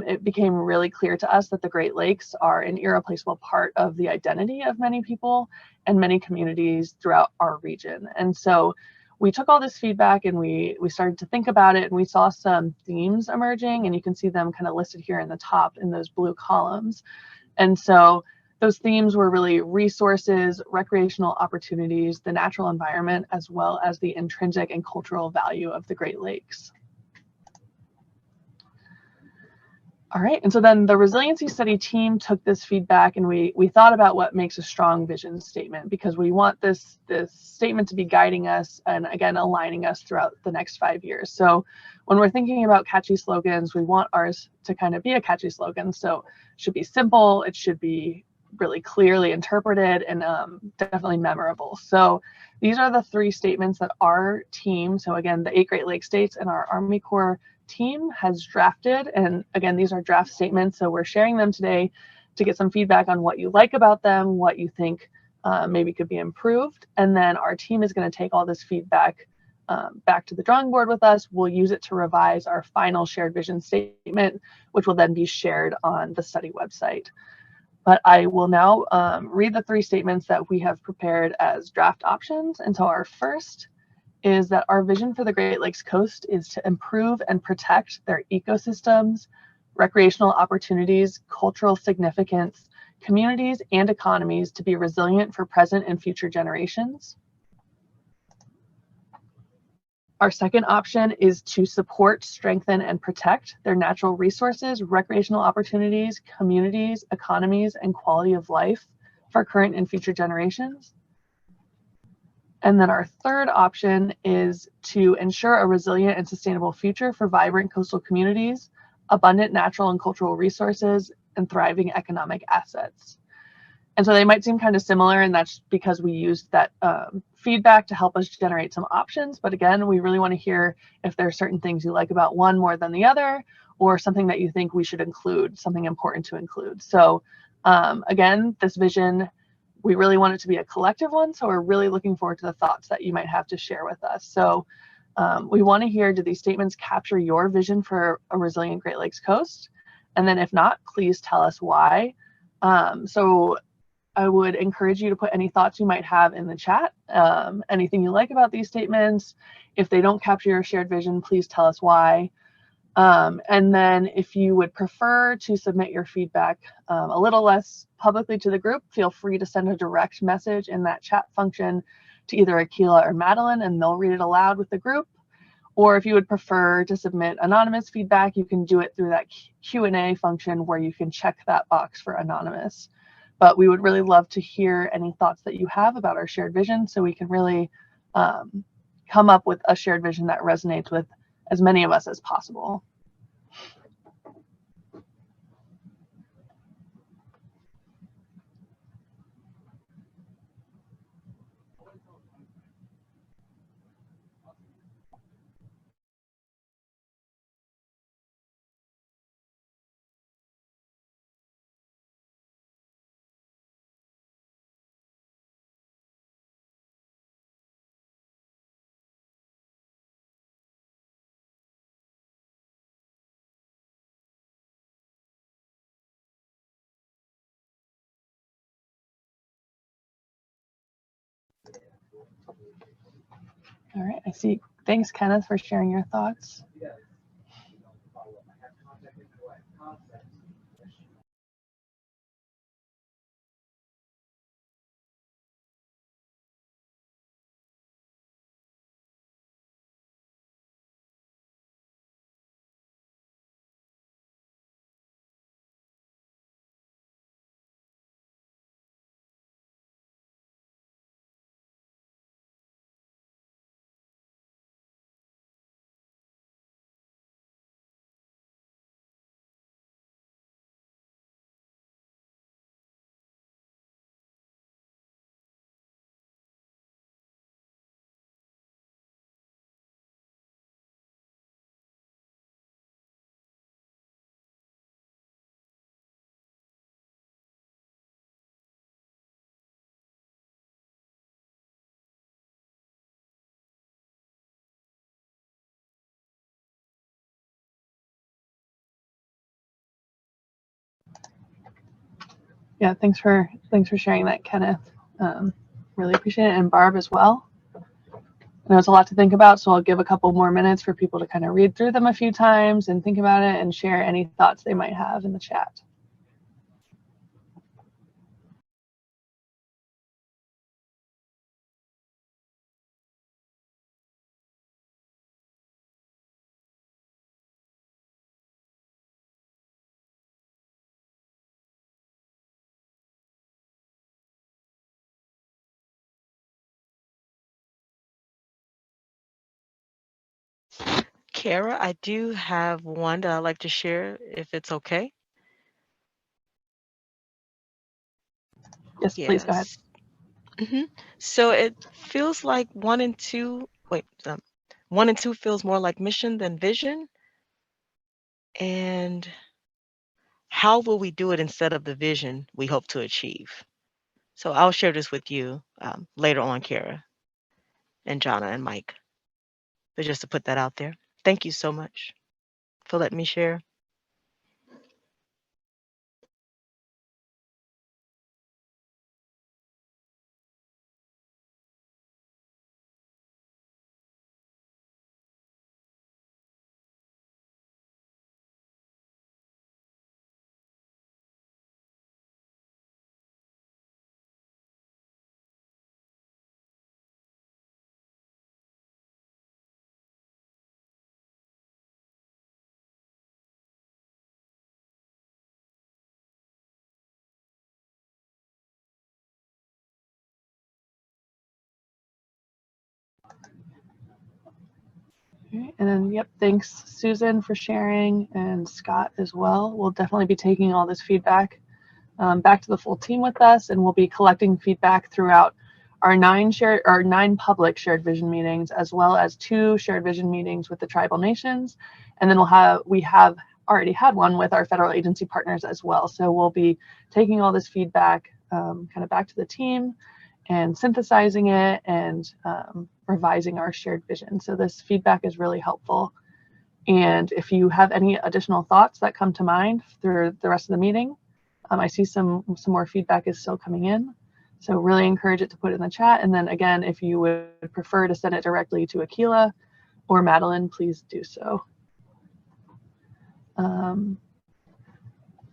It became really clear to us that the Great Lakes are an irreplaceable part of the identity of many people and many communities throughout our region. And so we took all this feedback and we started to think about it, and we saw some themes emerging, and you can see them kind of listed here in the top in those blue columns. And so those themes were really resources, recreational opportunities, the natural environment, as well as the intrinsic and cultural value of the Great Lakes. All right, and so then the resiliency study team took this feedback and we thought about what makes a strong vision statement, because we want this statement to be guiding us and, again, aligning us throughout the next 5 years. So when we're thinking about catchy slogans, we want ours to kind of be a catchy slogan. So it should be simple, it should be really clearly interpreted, and definitely memorable. So these are the 3 statements that our team, so again, the 8 Great Lakes states and our Army Corps team has drafted. And again, these are draft statements, so we're sharing them today to get some feedback on what you like about them, what you think maybe could be improved. And then our team is going to take all this feedback back to the drawing board with us. We'll use it to revise our final shared vision statement, which will then be shared on the study website. But I will now read the 3 statements that we have prepared as draft options. And so our first is that our vision for the Great Lakes coast is to improve and protect their ecosystems, recreational opportunities, cultural significance, communities, and economies to be resilient for present and future generations. Our second option is to support, strengthen, and protect their natural resources, recreational opportunities, communities, economies, and quality of life for current and future generations. And then our third option is to ensure a resilient and sustainable future for vibrant coastal communities, abundant natural and cultural resources, and thriving economic assets. And so they might seem kind of similar, and that's because we used that feedback to help us generate some options. But again, we really want to hear if there are certain things you like about one more than the other, or something that you think we should include, something important to include. So again, this vision, we really want it to be a collective one, so we're really looking forward to the thoughts that you might have to share with us. So we want to hear, do these statements capture your vision for a resilient Great Lakes coast? And then if not, please tell us why. So I would encourage you to put any thoughts you might have in the chat, anything you like about these statements. If they don't capture your shared vision, please tell us why. And then if you would prefer to submit your feedback a little less publicly to the group, feel free to send a direct message in that chat function to either Akila or Madeline, and they'll read it aloud with the group. Or if you would prefer to submit anonymous feedback, you can do it through that Q&A function where you can check that box for anonymous. But we would really love to hear any thoughts that you have about our shared vision, so we can really come up with a shared vision that resonates with as many of us as possible. All right, I see. Thanks, Kenneth, for sharing your thoughts. Yeah, thanks for sharing that, Kenneth. Really appreciate it, and Barb as well. I know it's a lot to think about, so I'll give a couple more minutes for people to kind of read through them a few times and think about it and share any thoughts they might have in the chat. Kara, I do have one that I'd like to share, if it's okay. Yes, please go ahead. Yes. So it feels like 1 and 2. Wait, 1 and 2 feels more like mission than vision. And how will we do it instead of the vision we hope to achieve? So I'll share this with you later on, Kara and Jonna and Mike. But just to put that out there. Thank you so much for letting me share. Okay, and then, yep, thanks, Susan, for sharing, and Scott as well. We'll definitely be taking all this feedback back to the full team with us, and we'll be collecting feedback throughout our 9 public shared vision meetings, as well as 2 shared vision meetings with the tribal nations. And then we have already had one with our federal agency partners as well. So we'll be taking all this feedback kind of back to the team and synthesizing it and revising our shared vision. So this feedback is really helpful. And if you have any additional thoughts that come to mind through the rest of the meeting, I see some more feedback is still coming in. So really encourage it to put it in the chat. And then again, if you would prefer to send it directly to Akila or Madeline, please do so.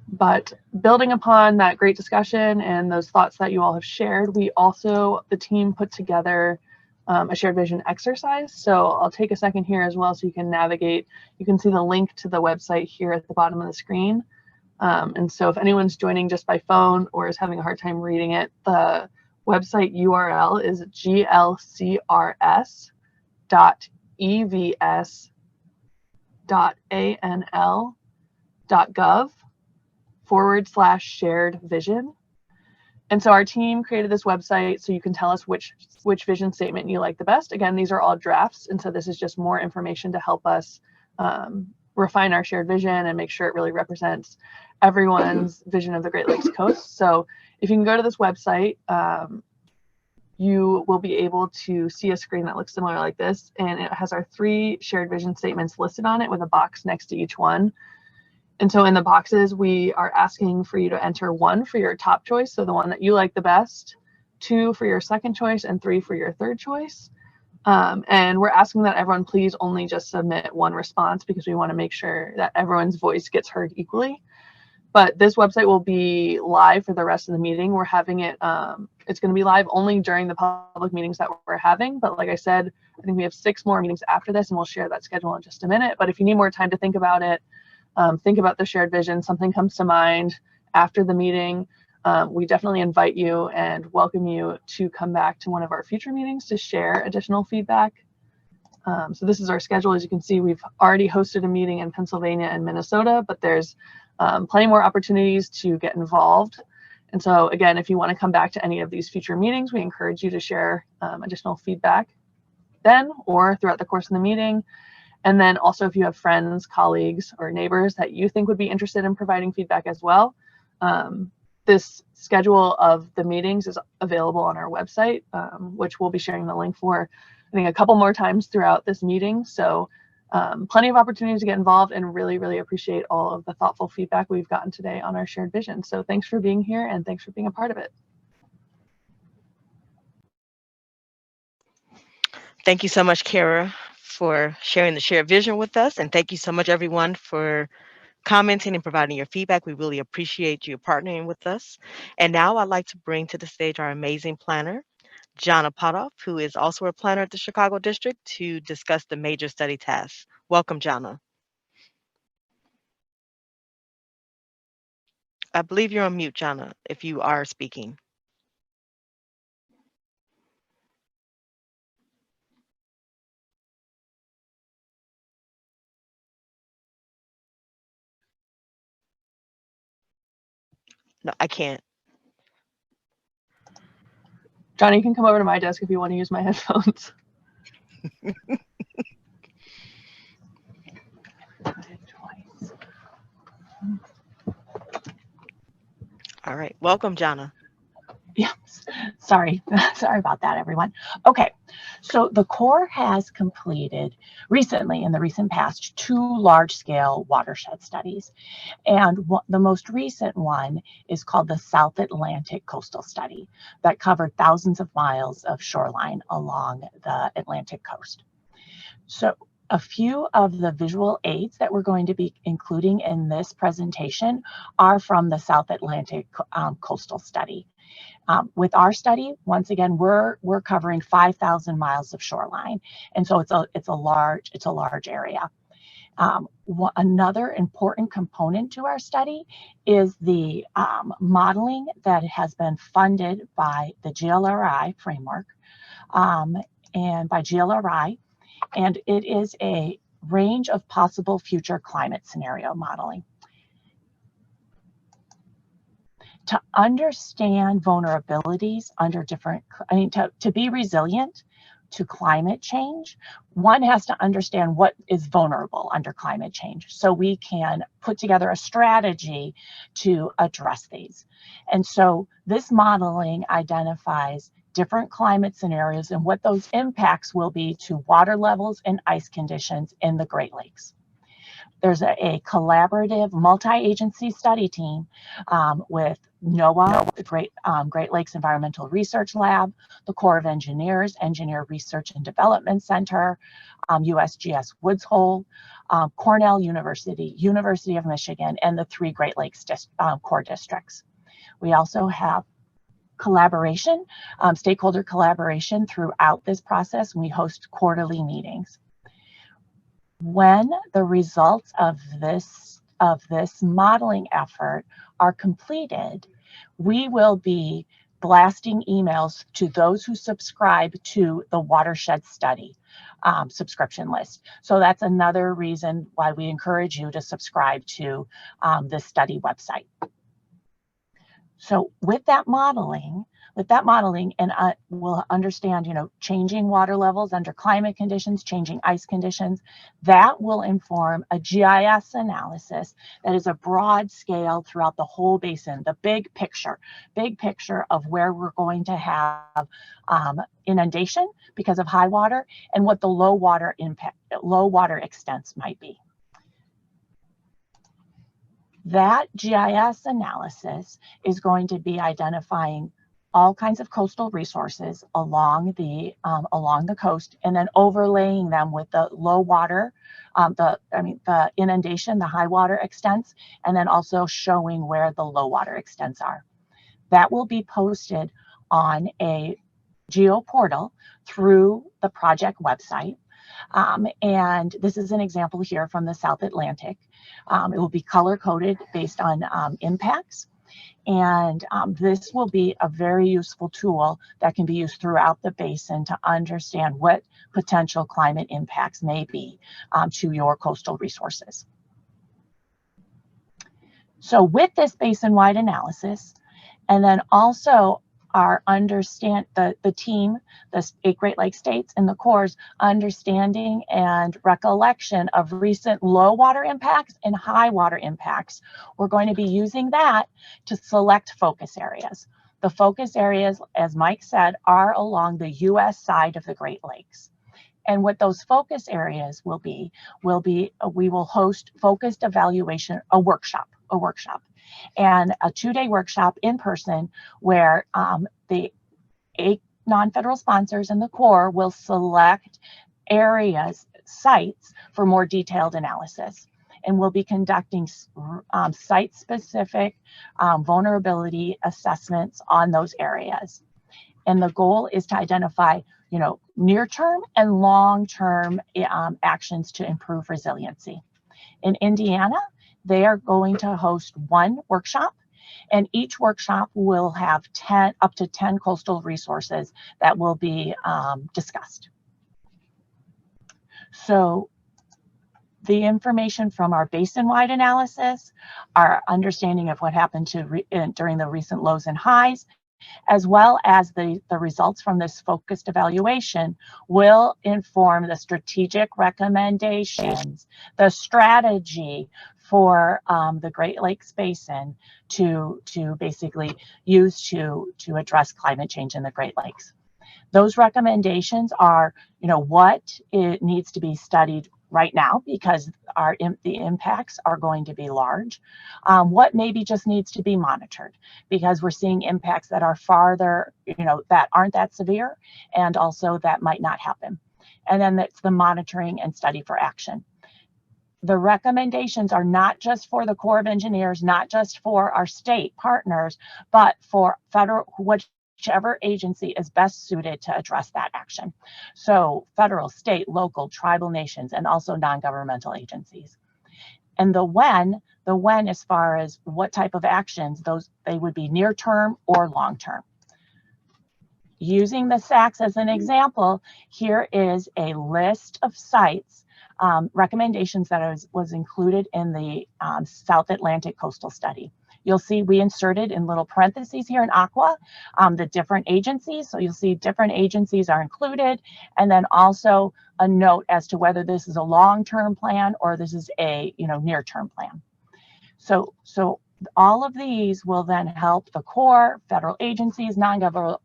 But building upon that great discussion and those thoughts that you all have shared, the team put together a shared vision exercise. So I'll take a second here as well so you can navigate. You can see the link to the website here at the bottom of the screen. And so if anyone's joining just by phone or is having a hard time reading it, the website URL is glcrs.evs.anl.gov/shared vision. And so our team created this website so you can tell us which vision statement you like the best. Again, these are all drafts, and so this is just more information to help us refine our shared vision and make sure it really represents everyone's vision of the Great Lakes coast. So if you can go to this website, you will be able to see a screen that looks similar like this, and it has our 3 shared vision statements listed on it with a box next to each one. And so in the boxes, we are asking for you to enter 1 for your top choice, so the one that you like the best, 2 for your second choice, and 3 for your third choice. And we're asking that everyone please only just submit one response because we want to make sure that everyone's voice gets heard equally. But this website will be live for the rest of the meeting. We're having it, it's going to be live only during the public meetings that we're having. But like I said, I think we have 6 more meetings after this, and we'll share that schedule in just a minute. But if you need more time to think about it, think about the shared vision, something comes to mind after the meeting, we definitely invite you and welcome you to come back to one of our future meetings to share additional feedback. So this is our schedule. As you can see, we've already hosted a meeting in Pennsylvania and Minnesota, but there's plenty more opportunities to get involved. And so again, if you want to come back to any of these future meetings, we encourage you to share additional feedback then or throughout the course of the meeting. And then also if you have friends, colleagues, or neighbors that you think would be interested in providing feedback as well, this schedule of the meetings is available on our website, which we'll be sharing the link for, I think, a couple more times throughout this meeting. So plenty of opportunities to get involved, and really, really appreciate all of the thoughtful feedback we've gotten today on our shared vision. So thanks for being here and thanks for being a part of it. Thank you so much, Kara, for sharing the shared vision with us. And thank you so much, everyone, for commenting and providing your feedback. We really appreciate you partnering with us. And now I'd like to bring to the stage our amazing planner, Jana Potoff, who is also a planner at the Chicago District, to discuss the major study tasks. Welcome, Jana. I believe you're on mute, Jana, if you are speaking. No, I can't. Johnny, you can come over to my desk if you want to use my headphones. All right. Welcome, Jana. Yeah, sorry about that, everyone. Okay, so the Corps has completed recently, in the recent past, 2 large-scale watershed studies. And the most recent one is called the South Atlantic Coastal Study that covered thousands of miles of shoreline along the Atlantic coast. So a few of the visual aids that we're going to be including in this presentation are from the South Atlantic Coastal Study. With our study, once again, we're covering 5,000 miles of shoreline, and so it's a large area. Another important component to our study is the modeling that has been funded by the GLCRS framework and by GLCRS, and it is a range of possible future climate scenario modeling. To understand vulnerabilities under to be resilient to climate change, one has to understand what is vulnerable under climate change so we can put together a strategy to address these. And so this modeling identifies different climate scenarios and what those impacts will be to water levels and ice conditions in the Great Lakes. There's a collaborative multi-agency study team with NOAA, the Great Lakes Environmental Research Lab, the Corps of Engineers, Engineer Research and Development Center, USGS Woods Hole, Cornell University, University of Michigan, and the 3 Great Lakes Corps districts. We also have collaboration, stakeholder collaboration throughout this process. We host quarterly meetings. When the results of this modeling effort are completed, we will be blasting emails to those who subscribe to the Watershed Study subscription list. So that's another reason why we encourage you to subscribe to the study website. So with that modeling, and we'll understand, changing water levels under climate conditions, changing ice conditions, that will inform a GIS analysis that is a broad scale throughout the whole basin, the big picture of where we're going to have inundation because of high water and what the low water extents might be. That GIS analysis is going to be identifying all kinds of coastal resources along the coast, and then overlaying them with the low water, the inundation, the high water extents, and then also showing where the low water extents are. That will be posted on a geo portal through the project website. And this is an example here from the South Atlantic. It will be color coded based on impacts. And this will be a very useful tool that can be used throughout the basin to understand what potential climate impacts may be to your coastal resources. So with this basin-wide analysis, and then also the team, the 8 Great Lakes states and the Corps' understanding and recollection of recent low water impacts and high water impacts. We're going to be using that to select focus areas. The focus areas, as Mike said, are along the US side of the Great Lakes. And what those focus areas will be we will host focused evaluation, a workshop, and a 2-day workshop in person where the 8 non-federal sponsors and the Corps will select areas, sites for more detailed analysis. And we'll be conducting site-specific vulnerability assessments on those areas. And the goal is to identify, near-term and long-term actions to improve resiliency. In Indiana, they are going to host 1 workshop, and each workshop will have up to 10 coastal resources that will be discussed. So the information from our basin-wide analysis, our understanding of what happened during the recent lows and highs, as well as the results from this focused evaluation will inform the strategic recommendations, the strategy for the Great Lakes Basin to basically use to address climate change in the Great Lakes. Those recommendations are, what it needs to be studied right now because the impacts are going to be large. What maybe just needs to be monitored because we're seeing impacts that are farther, that aren't that severe and also that might not happen. And then that's the monitoring and study for action. The recommendations are not just for the Corps of Engineers, not just for our state partners, but for federal, whichever agency is best suited to address that action. So federal, state, local, tribal nations, and also non-governmental agencies. And the when as far as what type of actions, they would be near term or long term. Using the SACs as an example, here is a list of sites, recommendations that was included in the South Atlantic Coastal Study. You'll see we inserted in little parentheses here in aqua the different agencies. So you'll see different agencies are included, and then also a note as to whether this is a long-term plan or this is a near-term plan. So all of these will then help the Corps, federal agencies, non-federal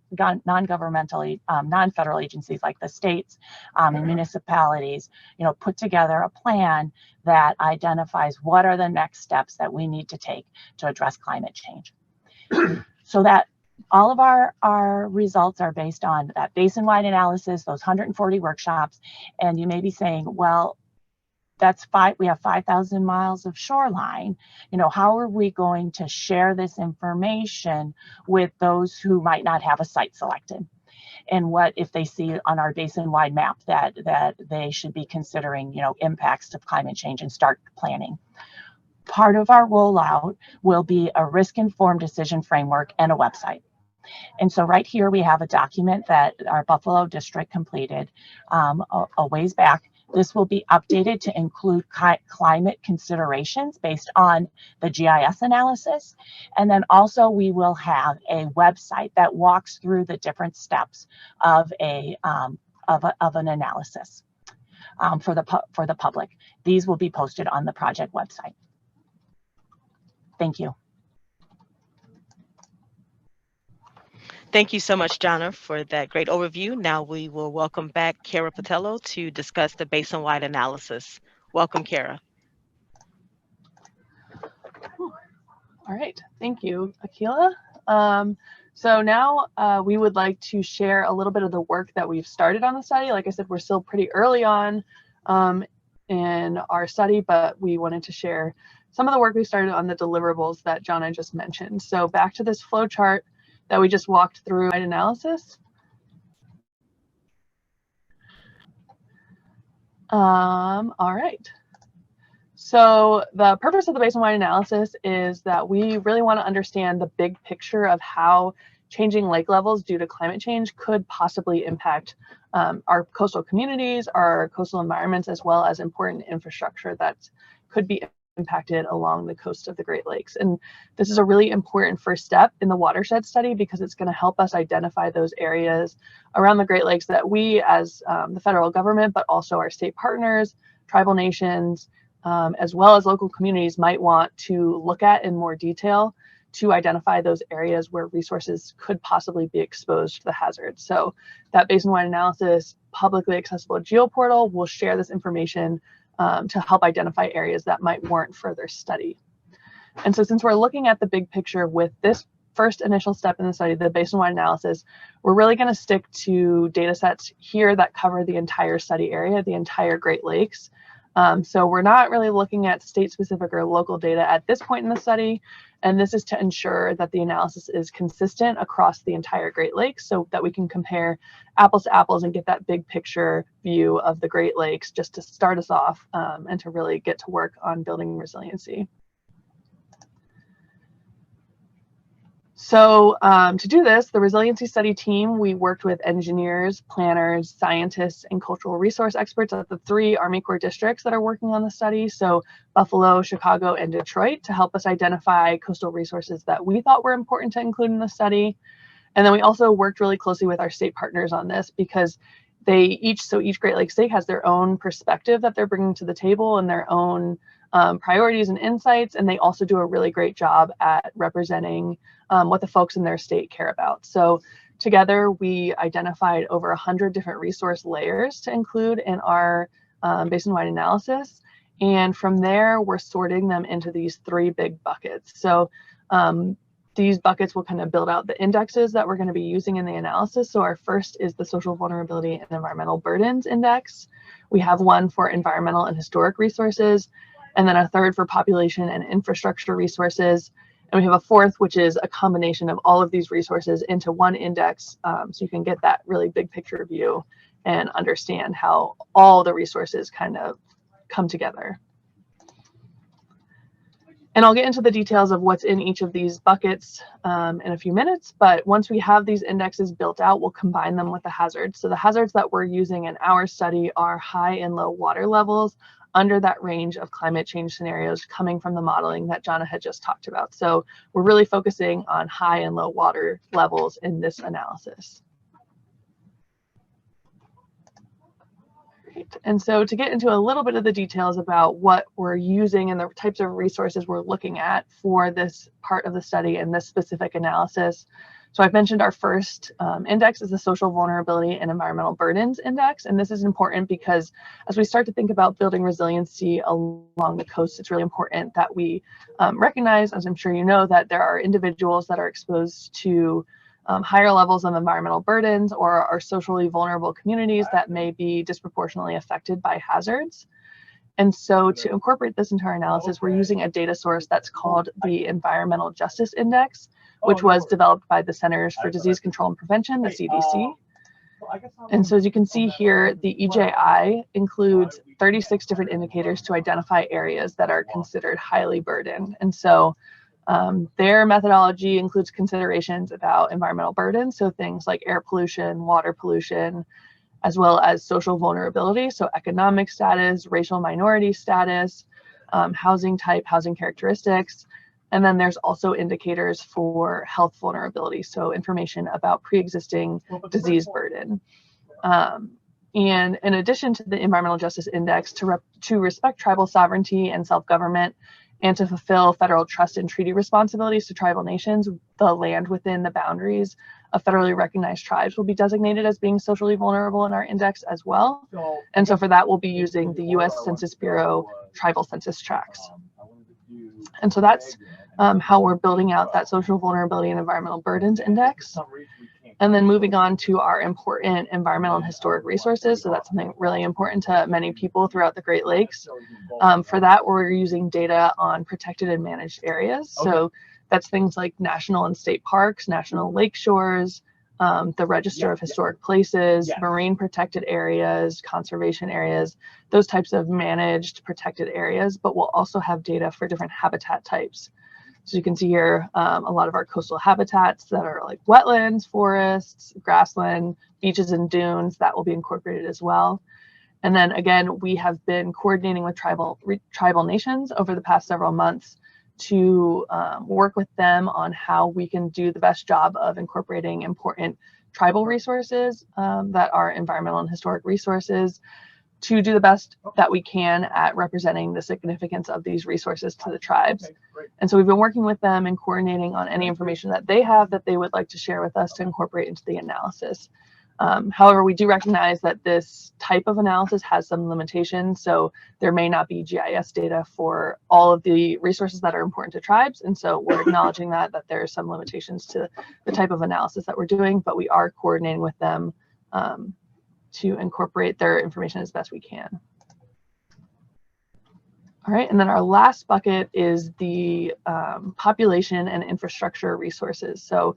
agencies like the states and municipalities, put together a plan that identifies what are the next steps that we need to take to address climate change. So that all of our results are based on that basin-wide analysis, those 140 workshops, and you may be saying, well, we have 5,000 miles of shoreline. How are we going to share this information with those who might not have a site selected? And what if they see on our basin-wide map that they should be considering, impacts of climate change and start planning? Part of our rollout will be a risk-informed decision framework and a website. And so right here we have a document that our Buffalo district completed a ways back. This will be updated to include climate considerations based on the GIS analysis. And then also we will have a website that walks through the different steps of an analysis for the public. These will be posted on the project website. Thank you. Thank you so much, Jonna, for that great overview. Now we will welcome back Kara Patello to discuss the basin-wide analysis. Welcome, Kara. All right, thank you, Akila. So now we would like to share a little bit of the work that we've started on the study. Like I said, we're still pretty early on in our study, but we wanted to share some of the work we started on the deliverables that Jonna just mentioned. So back to this flow chart that we just walked through analysis. All right. So the purpose of the basin-wide analysis is that we really want to understand the big picture of how changing lake levels due to climate change could possibly impact our coastal communities, our coastal environments, as well as important infrastructure that could be impacted along the coast of the Great Lakes. And this is a really important first step in the watershed study because it's going to help us identify those areas around the Great Lakes that we as the federal government, but also our state partners, tribal nations, as well as local communities might want to look at in more detail to identify those areas where resources could possibly be exposed to the hazards. So that basin-wide analysis, publicly accessible geoportal will share this information to help identify areas that might warrant further study. And so since we're looking at the big picture with this first initial step in the study, the basin-wide analysis, we're really going to stick to data sets here that cover the entire study area, the entire Great Lakes. So we're not really looking at state-specific or local data at this point in the study, and this is to ensure that the analysis is consistent across the entire Great Lakes so that we can compare apples to apples and get that big picture view of the Great Lakes just to start us off and to really get to work on building resiliency. So to do this, the resiliency study team, we worked with engineers, planners, scientists, and cultural resource experts at the 3 Army Corps districts that are working on the study. So Buffalo, Chicago, and Detroit to help us identify coastal resources that we thought were important to include in the study. And then we also worked really closely with our state partners on this because each Great Lakes state has their own perspective that they're bringing to the table and their own priorities and insights, and they also do a really great job at representing what the folks in their state care about. So together we identified over 100 different resource layers to include in our basin-wide analysis, and from there we're sorting them into these 3 big buckets. So these buckets will kind of build out the indexes that we're going to be using in the analysis. So our first is the Social Vulnerability and Environmental Burdens Index. We have one for environmental and historic resources, and then a third for population and infrastructure resources. And we have a fourth, which is a combination of all of these resources into one index, so you can get that really big picture view and understand how all the resources kind of come together. And I'll get into the details of what's in each of these buckets in a few minutes, but once we have these indexes built out, we'll combine them with the hazards. So the hazards that we're using in our study are high and low water levels under that range of climate change scenarios coming from the modeling that Jonna had just talked about. So we're really focusing on high and low water levels in this analysis. Great. And so to get into a little bit of the details about what we're using and the types of resources we're looking at for this part of the study and this specific analysis. So I've mentioned our first index is the Social Vulnerability and Environmental Burdens Index. And this is important because as we start to think about building resiliency along the coast, it's really important that we recognize, as I'm sure you know, that there are individuals that are exposed to higher levels of environmental burdens or are socially vulnerable communities that may be disproportionately affected by hazards. And so to incorporate this into our analysis, we're using a data source that's called the Environmental Justice Index, which was developed by the Centers for Disease Control and Prevention, the CDC. And so as you can see here, the EJI includes 36 different indicators to identify areas that are considered highly burdened. And so their methodology includes considerations about environmental burdens, so things like air pollution, water pollution, as well as social vulnerability, so economic status, racial minority status, housing type, housing characteristics. And then there's also indicators for health vulnerability, so information about pre-existing disease burden. And in addition to the Environmental Justice Index, to respect tribal sovereignty and self-government, and to fulfill federal trust and treaty responsibilities to tribal nations, the land within the boundaries of federally recognized tribes will be designated as being socially vulnerable in our index as well. And so for that, we'll be using the US Census Bureau tribal census tracts. And so that's how we're building out that social vulnerability and environmental burdens index. And then moving on to our important environmental and historic resources. So that's something really important to many people throughout the Great Lakes. For that, we're using data on protected and managed areas. So that's things like national and state parks, national lake shores, the Register of Historic Places, marine protected areas, conservation areas, those types of managed protected areas, but we'll also have data for different habitat types. So you can see here a lot of our coastal habitats that are like wetlands, forests, grassland, beaches and dunes that will be incorporated as well. And then again, we have been coordinating with tribal nations over the past several months to work with them on how we can do the best job of incorporating important tribal resources that are environmental and historic resources, to do the best that we can at representing the significance of these resources to the tribes. And so we've been working with them and coordinating on any information that they have that they would like to share with us to incorporate into the analysis. However, we do recognize that this type of analysis has some limitations, so there may not be GIS data for all of the resources that are important to tribes, and so we're acknowledging that there are some limitations to the type of analysis that we're doing, but we are coordinating with them to incorporate their information as best we can. All right, and then our last bucket is the population and infrastructure resources. So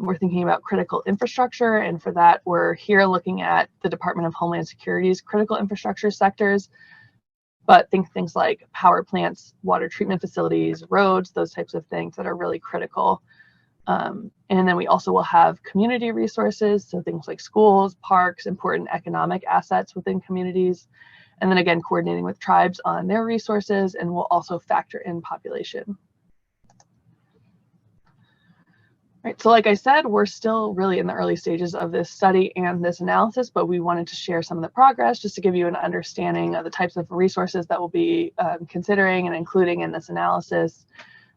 we're thinking about critical infrastructure, and for that, we're here looking at the Department of Homeland Security's critical infrastructure sectors, but think things like power plants, water treatment facilities, roads, those types of things that are really critical. And then we also will have community resources, so things like schools, parks, important economic assets within communities, and then again, coordinating with tribes on their resources, and we'll also factor in population. Right, so like I said, we're still really in the early stages of this study and this analysis, but we wanted to share some of the progress just to give you an understanding of the types of resources that we'll be considering and including in this analysis.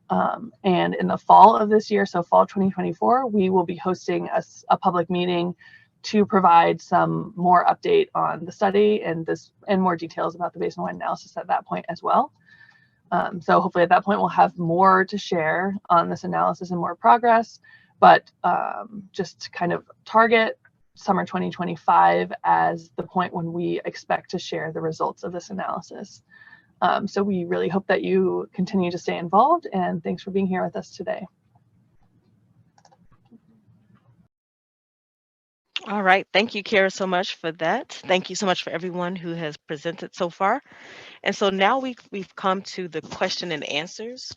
And in the fall of this year, so fall 2024, we will be hosting a public meeting to provide some more update on the study and more details about the basin-wide analysis at that point as well. So hopefully at that point we'll have more to share on this analysis and more progress, but just to kind of target summer 2025 as the point when we expect to share the results of this analysis. So we really hope that you continue to stay involved, and thanks for being here with us today. All right, thank you, Kara, so much for that. Thank you so much for everyone who has presented so far. And so now we've come to the question and answers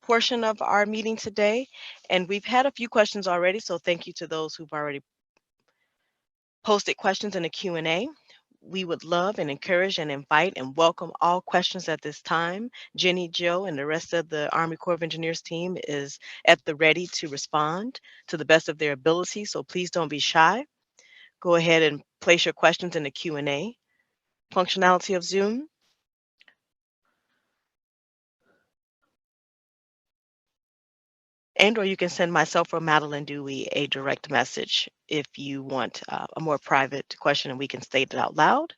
portion of our meeting today, and we've had a few questions already, so thank you to those who've already posted questions in the Q&A. We would love and encourage and invite and welcome all questions at this time. Jenny, Joe, and the rest of the Army Corps of Engineers team is at the ready to respond to the best of their ability, so please don't be shy. Go ahead and place your questions in the Q&A functionality of Zoom. Or you can send myself or Madeline Dewey a direct message if you want a more private question and we can state it out loud.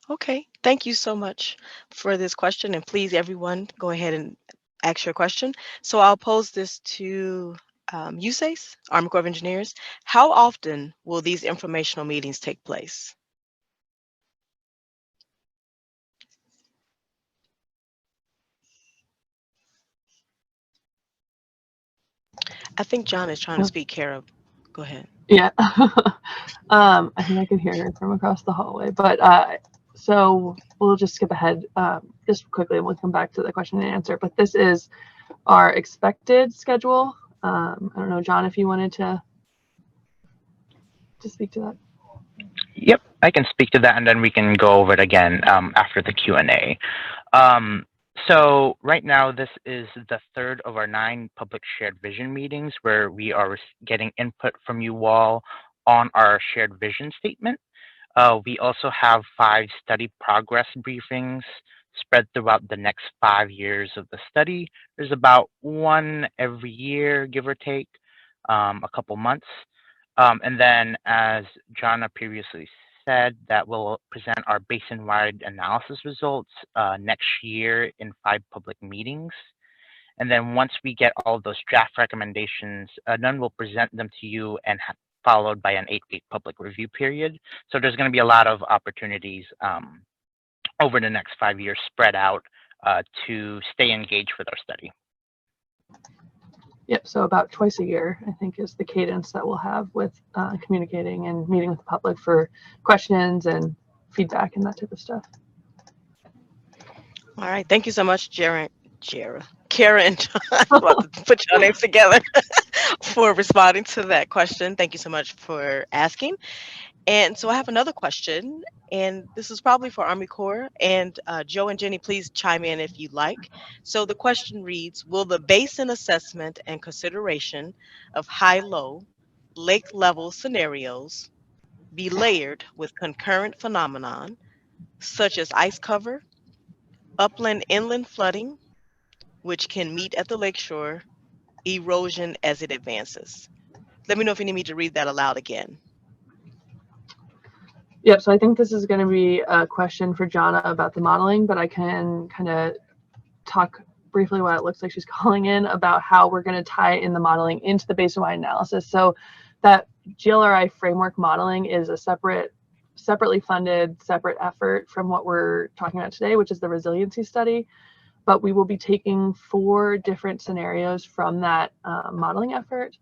Okay, thank you so much for this question. And please, everyone, go ahead and ask your question. So I'll pose this to USACE, Army Corps of Engineers. How often will these informational meetings take place? I think John is trying to speak. Kara, go ahead. Yeah. I think I can hear her from across the hallway, but so we'll just skip ahead just quickly and we'll come back to the question and answer. But this is our expected schedule. I don't know, John, if you wanted to speak to that. Yep, I can speak to that, and then we can go over it again after the Q&A. So right now, this is the third of our 9 public shared vision meetings where we are getting input from you all on our shared vision statement. We also have 5 study progress briefings spread throughout the next 5 years of the study. There's about 1 every year, give or take, a couple months. And then, as Jana previously said, that we'll present our basin-wide analysis results next year in 5 public meetings. And then once we get all of those draft recommendations, then we'll present them to you and followed by an 8-week public review period. So there's going to be a lot of opportunities over the next 5 years spread out to stay engaged with our study. Yep, so about twice a year, I think, is the cadence that we'll have with communicating and meeting with the public for questions and feedback and that type of stuff. All right. Thank you so much, Kara and John. I was about to put your names together for responding to that question. Thank you so much for asking. And so I have another question, and this is probably for Army Corps. And Joe and Jenny, please chime in if you'd like. So the question reads, will the basin assessment and consideration of high-low lake level scenarios be layered with concurrent phenomenon such as ice cover, upland inland flooding, which can meet at the lakeshore, erosion as it advances? Let me know if you need me to read that aloud again. Yep, so I think this is going to be a question for Jana about the modeling, but I can kind of talk briefly while it looks like she's calling in about how we're going to tie in the modeling into the basin-wide analysis. So that GLRI framework modeling is a separately funded, separate effort from what we're talking about today, which is the resiliency study. But we will be taking 4 different scenarios from that modeling effort,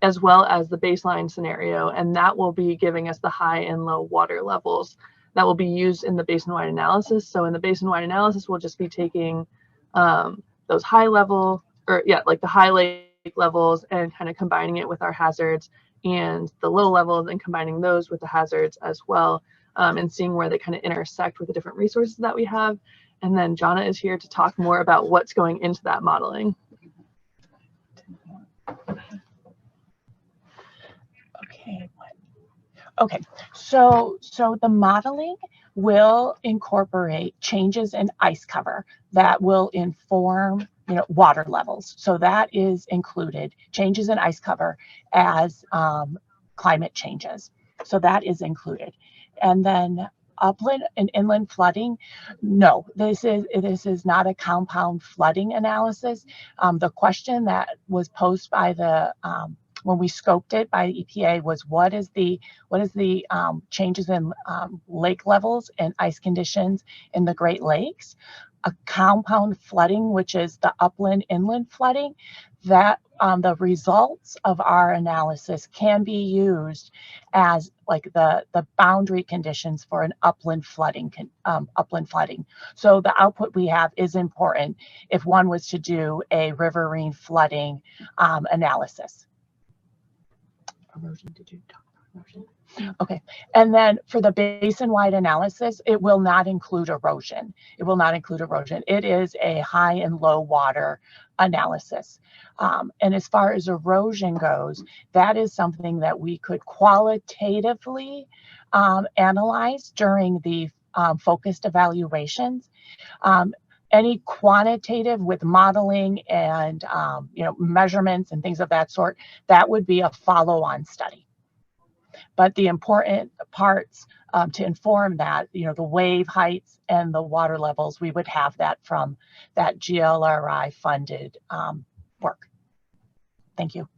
as well as the baseline scenario, and that will be giving us the high and low water levels that will be used in the basin-wide analysis. So in the basin-wide analysis, we'll just be taking those high level, like the high lake levels, and kind of combining it with our hazards, and the low levels and combining those with the hazards as well, and seeing where they kind of intersect with the different resources that we have. And then Jana is here to talk more about what's going into that modeling. Okay, so the modeling will incorporate changes in ice cover that will inform, water levels. So that is included, changes in ice cover as climate changes. So that is included. And then upland and inland flooding, no, this is not a compound flooding analysis. The question that was posed by the when we scoped it by the EPA was what is the changes in lake levels and ice conditions in the Great Lakes. A compound flooding, which is the upland inland flooding, that the results of our analysis can be used as like the boundary conditions for an upland flooding. So the output we have is important if one was to do a riverine flooding analysis. Erosion, did you talk about erosion? Okay, and then for the basin-wide analysis, it will not include erosion. It will not include erosion. It is a high and low water analysis. And as far as erosion goes, that is something that we could qualitatively analyze during the focused evaluations. Any quantitative with modeling and measurements and things of that sort, that would be a follow-on study. But the important parts to inform that, the wave heights and the water levels, we would have that from that GLRI funded work. Thank you.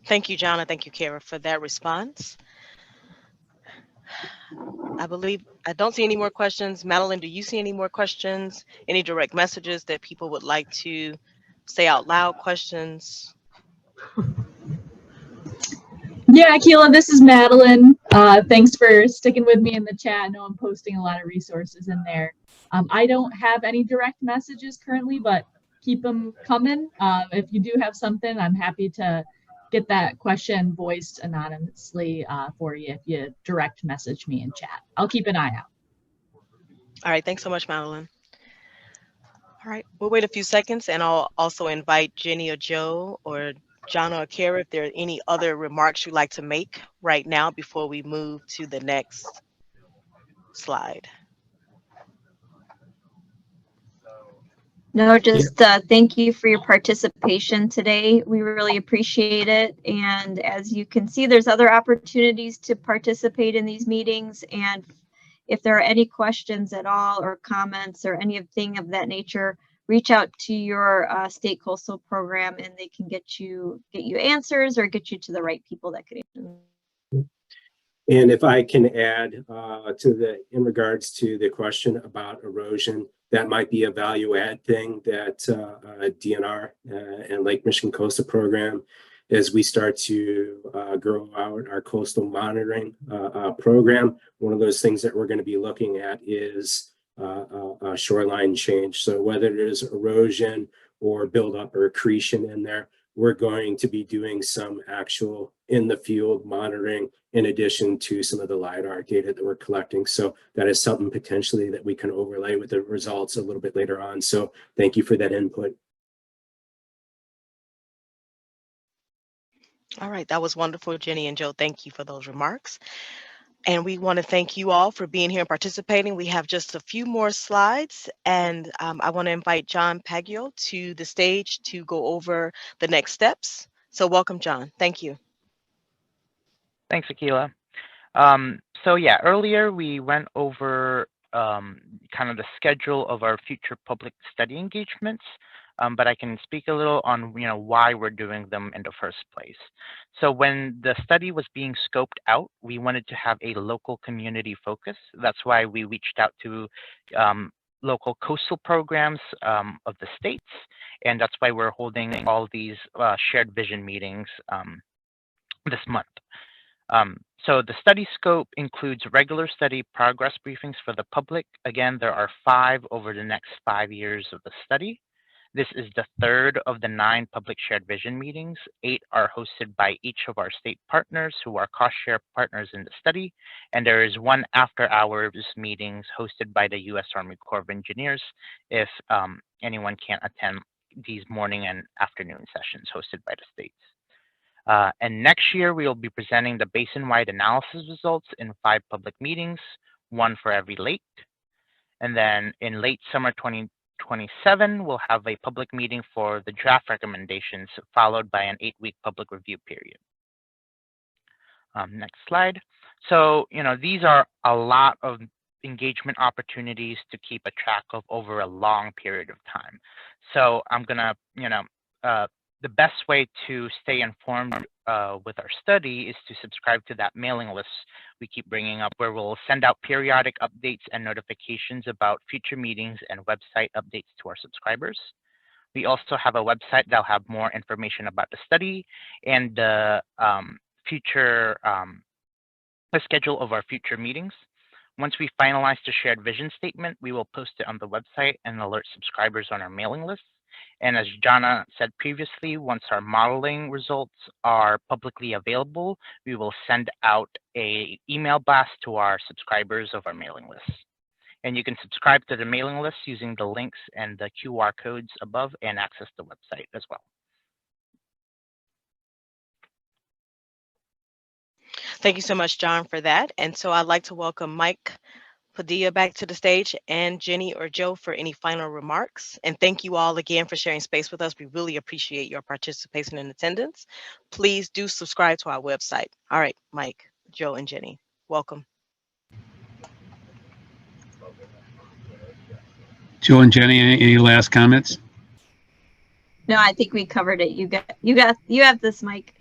Thank you, Jana. Thank you, Kara, for that response. I don't see any more questions. Madeline, do you see any more questions? Any direct messages that people would like to say out loud questions? Yeah, Keela, this is Madeline. Thanks for sticking with me in the chat. I know I'm posting a lot of resources in there. I don't have any direct messages currently, but keep them coming. If you do have something, I'm happy to get that question voiced anonymously for you if you direct message me in chat. I'll keep an eye out. All right, thanks so much, Madeline. All right, we'll wait a few seconds, and I'll also invite Jenny or Joe or John or Kara if there are any other remarks you'd like to make right now before we move to the next slide. No, just thank you for your participation today. We really appreciate it. And as you can see, there's other opportunities to participate in these meetings. And if there are any questions at all or comments or anything of that nature, reach out to your state coastal program and they can get you answers or get you to the right people that could answer. And if I can add in regards to the question about erosion, that might be a value add thing that DNR and Lake Michigan Coastal Program, as we start to grow out our coastal monitoring program. One of those things that we're going to be looking at is shoreline change. So whether it is erosion or buildup or accretion in there, we're going to be doing some actual in the field monitoring in addition to some of the LiDAR data that we're collecting. So that is something potentially that we can overlay with the results a little bit later on. So thank you for that input. All right, that was wonderful, Jenny and Joe. Thank you for those remarks. And we want to thank you all for being here and participating. We have just a few more slides, and I want to invite John Paggio to the stage to go over the next steps. So welcome, John. Thank you. Thanks, Akila. So yeah, earlier we went over kind of the schedule of our future public study engagements, but I can speak a little on why we're doing them in the first place. So when the study was being scoped out, we wanted to have a local community focus. That's why we reached out to local coastal programs of the states, and that's why we're holding all these shared vision meetings this month. So the study scope includes regular study progress briefings for the public. Again, there are 5 over the next 5 years of the study. This is the 3rd of the 9 public shared vision meetings. 8 are hosted by each of our state partners who are cost share partners in the study. And there is 1 after hours meetings hosted by the U.S. Army Corps of Engineers if anyone can't attend these morning and afternoon sessions hosted by the states. And next year, we will be presenting the basin-wide analysis results in 5 public meetings, 1 for every lake. And then in late summer 2027, we'll have a public meeting for the draft recommendations, followed by an 8-week public review period. Next slide. So, these are a lot of engagement opportunities to keep a track of over a long period of time. So I'm going to, the best way to stay informed with our study is to subscribe to that mailing list we keep bringing up, where we'll send out periodic updates and notifications about future meetings and website updates to our subscribers. We also have a website that'll have more information about the study and the the schedule of our future meetings. Once we finalize the shared vision statement, we will post it on the website and alert subscribers on our mailing list. And as Jana said previously, once our modeling results are publicly available, we will send out an email blast to our subscribers of our mailing list. And you can subscribe to the mailing list using the links and the QR codes above and access the website as well. Thank you so much, John, for that. And so I'd like to welcome Mike Padilla back to the stage and Jenny or Joe for any final remarks. And thank you all again for sharing space with us. We really appreciate your participation and attendance. Please do subscribe to our website. All right, Mike, Joe, and Jenny, welcome. Joe and Jenny, any last comments? No, I think we covered it. You have this, Mike.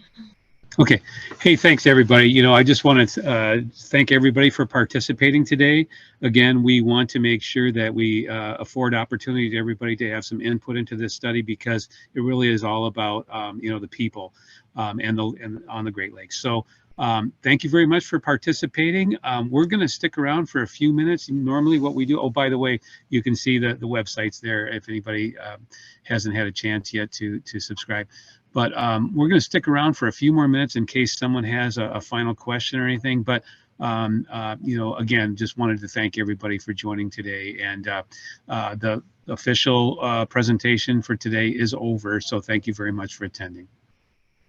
Okay. Hey, thanks everybody. You know, I just want to thank everybody for participating today. Again, we want to make sure that we afford opportunity to everybody to have some input into this study, because it really is all about, you know, the people and on the Great Lakes. So thank you very much for participating. We're going to stick around for a few minutes. Normally what we do, oh, by the way, you can see the websites there if anybody hasn't had a chance yet to subscribe. But we're going to stick around for a few more minutes in case someone has a final question or anything. But, you know, again, just wanted to thank everybody for joining today. And the official presentation for today is over. So thank you very much for attending.